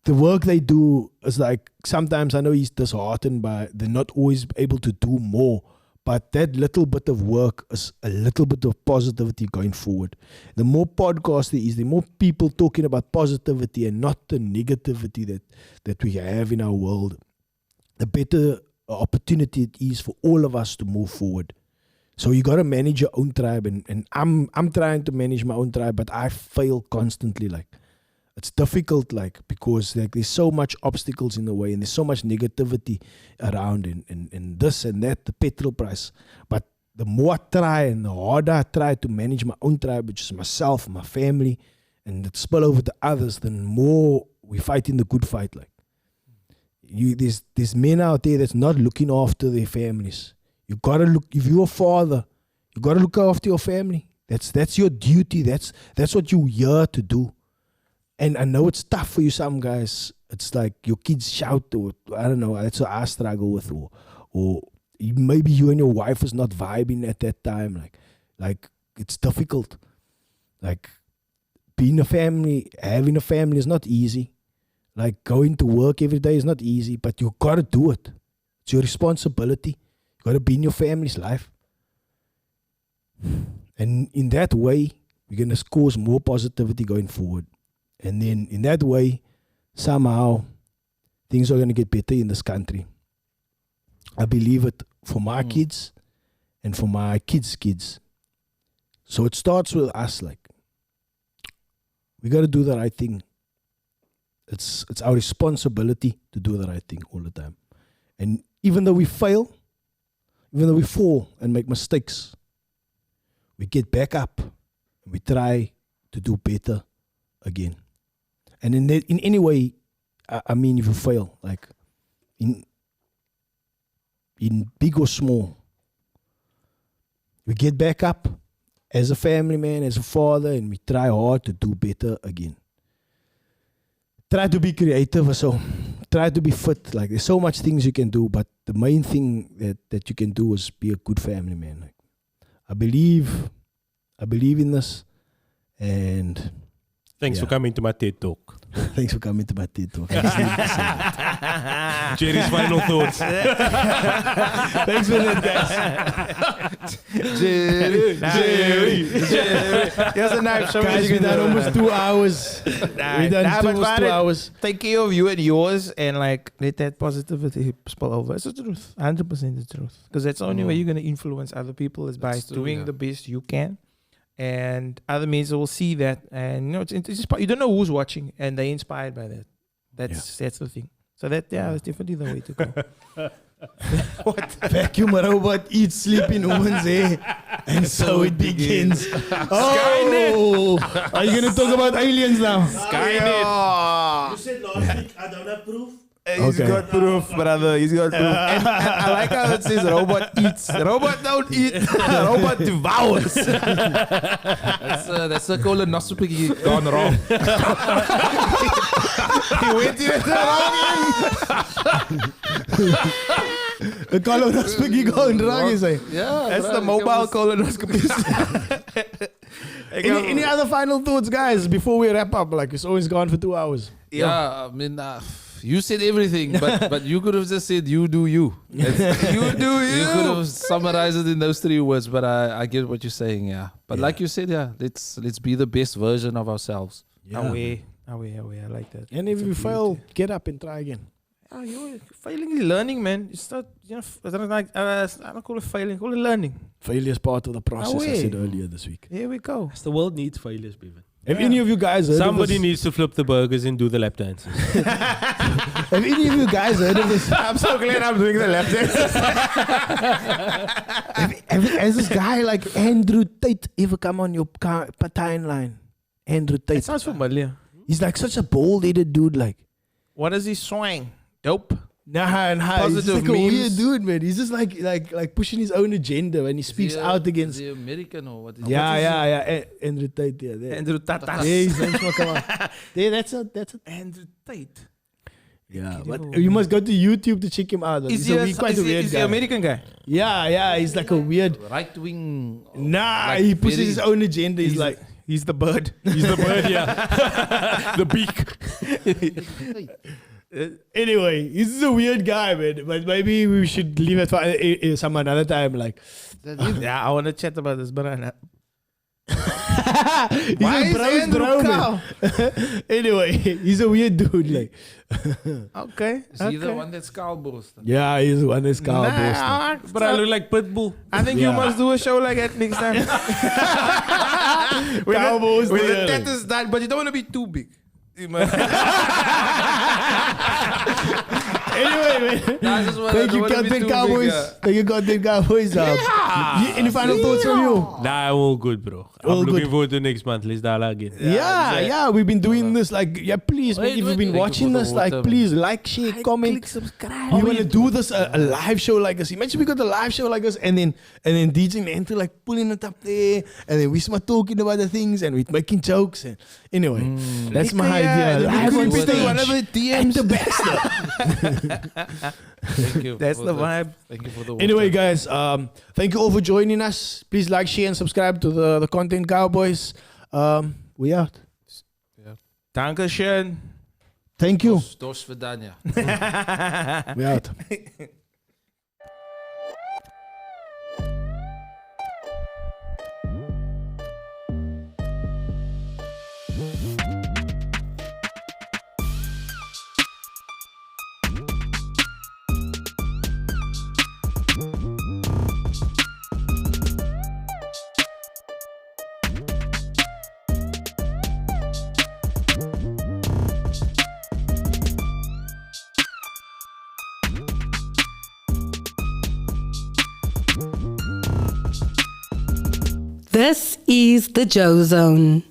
the work they do is like, sometimes I know he's disheartened by they're not always able to do more, but that little bit of work is a little bit of positivity going forward. The more podcasts there is, the more people talking about positivity and not the negativity that we have in our world, the better opportunity it is for all of us to move forward. So you got to manage your own tribe, and I'm trying to manage my own tribe, but I fail constantly. Like, it's difficult, like, because like there's so much obstacles in the way, and there's so much negativity around, and this and that, the petrol price. But the more I try and the harder I try to manage my own tribe, which is myself, my family, and it spill over to others, then more we fight in the good fight. Like, there's men out there that's not looking after their families. You gotta look. If you're a father, you gotta look after your family. That's your duty. That's what you're here to do. And I know it's tough for you, some guys. It's like your kids shout, or I don't know. That's what I struggle with, or maybe you and your wife was not vibing at that time. Like it's difficult. Like being a family, having a family is not easy. Like going to work every day is not easy, but you gotta do it. It's your responsibility. You gotta be in your family's life. And in that way, we're gonna cause more positivity going forward. And then in that way, somehow things are gonna get better in this country. I believe it for my kids and for my kids' kids. So it starts with us. Like we gotta do the right thing. It's our responsibility to do the right thing all the time. And even though we fail, even though we fall and make mistakes, we get back up and we try to do better again. And in any way, I mean, if you fail, like in big or small, we get back up as a family man, as a father, and we try hard to do better again. Try to be creative, so try to be fit. Like there's so much things you can do, but the main thing that you can do is be a good family man. Like, I believe in this, and Thanks for coming to my TED Talk. Thanks for coming to my TED Talk. I just needed to say that. Jerry's final thoughts. Thanks for that, guys. Jerry. Here's a knife. Show Guys, we done almost 2 hours. We done almost 2 hours. Take care of you and yours, and like let that positivity spill over. It's the truth, 100% the truth. Because that's the only way you're gonna influence other people is by doing the best you can. And other means will see that, and you know, it's you don't know who's watching, and they're inspired by that. That's the thing. So that's definitely the way to go. What? Vacuum robot eats sleeping woman's hair, and so it begins. Oh, are you gonna talk about aliens now? Skynet. You said last week I don't have proof. He's got proof, brother. He's got proof. And I like how it says robot eats. Robot don't eat. Robot devours. That's a colonoscopy gone wrong. He went in at the wrong end. The colonoscopy going wrong, is it? Yeah, That's the mobile colonoscopy. Any other final thoughts, guys, before we wrap up? Like, it's always gone for 2 hours. Yeah, I mean, you said everything, but you could have just said, you do you. You do you. You could have summarized it in those 3 words, but I get what you're saying, yeah. But like you said, yeah, let's be the best version of ourselves. Away. I like that. And if you fail, get up and try again. You're failing is learning, man. It's not, you know, I don't call it failing, call it learning. Failure is part of the process, I said earlier this week. Here we go. The world needs failures, Bevan. Have any of you guys heard Somebody of this? needs to flip the burgers and do the lap dances. Have any of you guys heard of this? I'm so glad I'm doing the lap dance. Has this guy like Andrew Tate ever come on your timeline? Andrew Tate. It sounds familiar. He's like such a bold-headed dude. Like, What is he swing? Dope. nah. He's just Positive like a memes. weird dude, man. He's just like pushing his own agenda when he speaks out against. The American or what is Yeah. Andrew Tate. Yeah, there. Andrew Tata. Yeah, his name's not come out. Yeah, that's a. Andrew Tate. Yeah, but you must go to YouTube to check him out. Is He's quite a weird he guy. an American guy? Yeah. He's like a weird. right wing? Nah, like he pushes very- his own agenda. He's like. He's the bird. He's the bird, yeah. The beak. Anyway, he's a weird guy, man. But maybe we should leave it for some another time. Like, Yeah, I want to chat about this banana. he's Why a is bro's Andrew bro, Cow? man. Anyway, he's a weird dude. Like, Okay. Is he the one that's cowboys? yeah, he's the one that's cowboy. Nah, But I look like Pitbull. I think you Yeah. must do a show like that next time. Cowboys With the there. tat is done, but you don't want to be too big. Anyway, man. I just wanna- Thank don't you, wanna be Content too Cowboys. big, Thank you, Content Cowboys. Any final thoughts from you? Nah, I'm all good, bro. I'm All looking good. forward to next month. Let's dial again. Yeah, we've been doing this. Like, yeah, please, man, Wait, if wait, you've been thank you watching for the this, like, water, please like, share, comment. subscribe. We want to do this a live show like this. Imagine we got a live show like this, and then DJ Nanto like pulling it up there, and then we start talking about the things, and we're making jokes. And anyway, that's my idea. Live on stage. Whatever At DMs. the best. Thank you. That's for the vibe. Thank you for the Anyway, water. guys, thank you all for joining us. Please like, share, and subscribe to the Content Cowboys. We out. Dankeschön. Thank you. Dos Vidania. We out. This is the Joe Zone.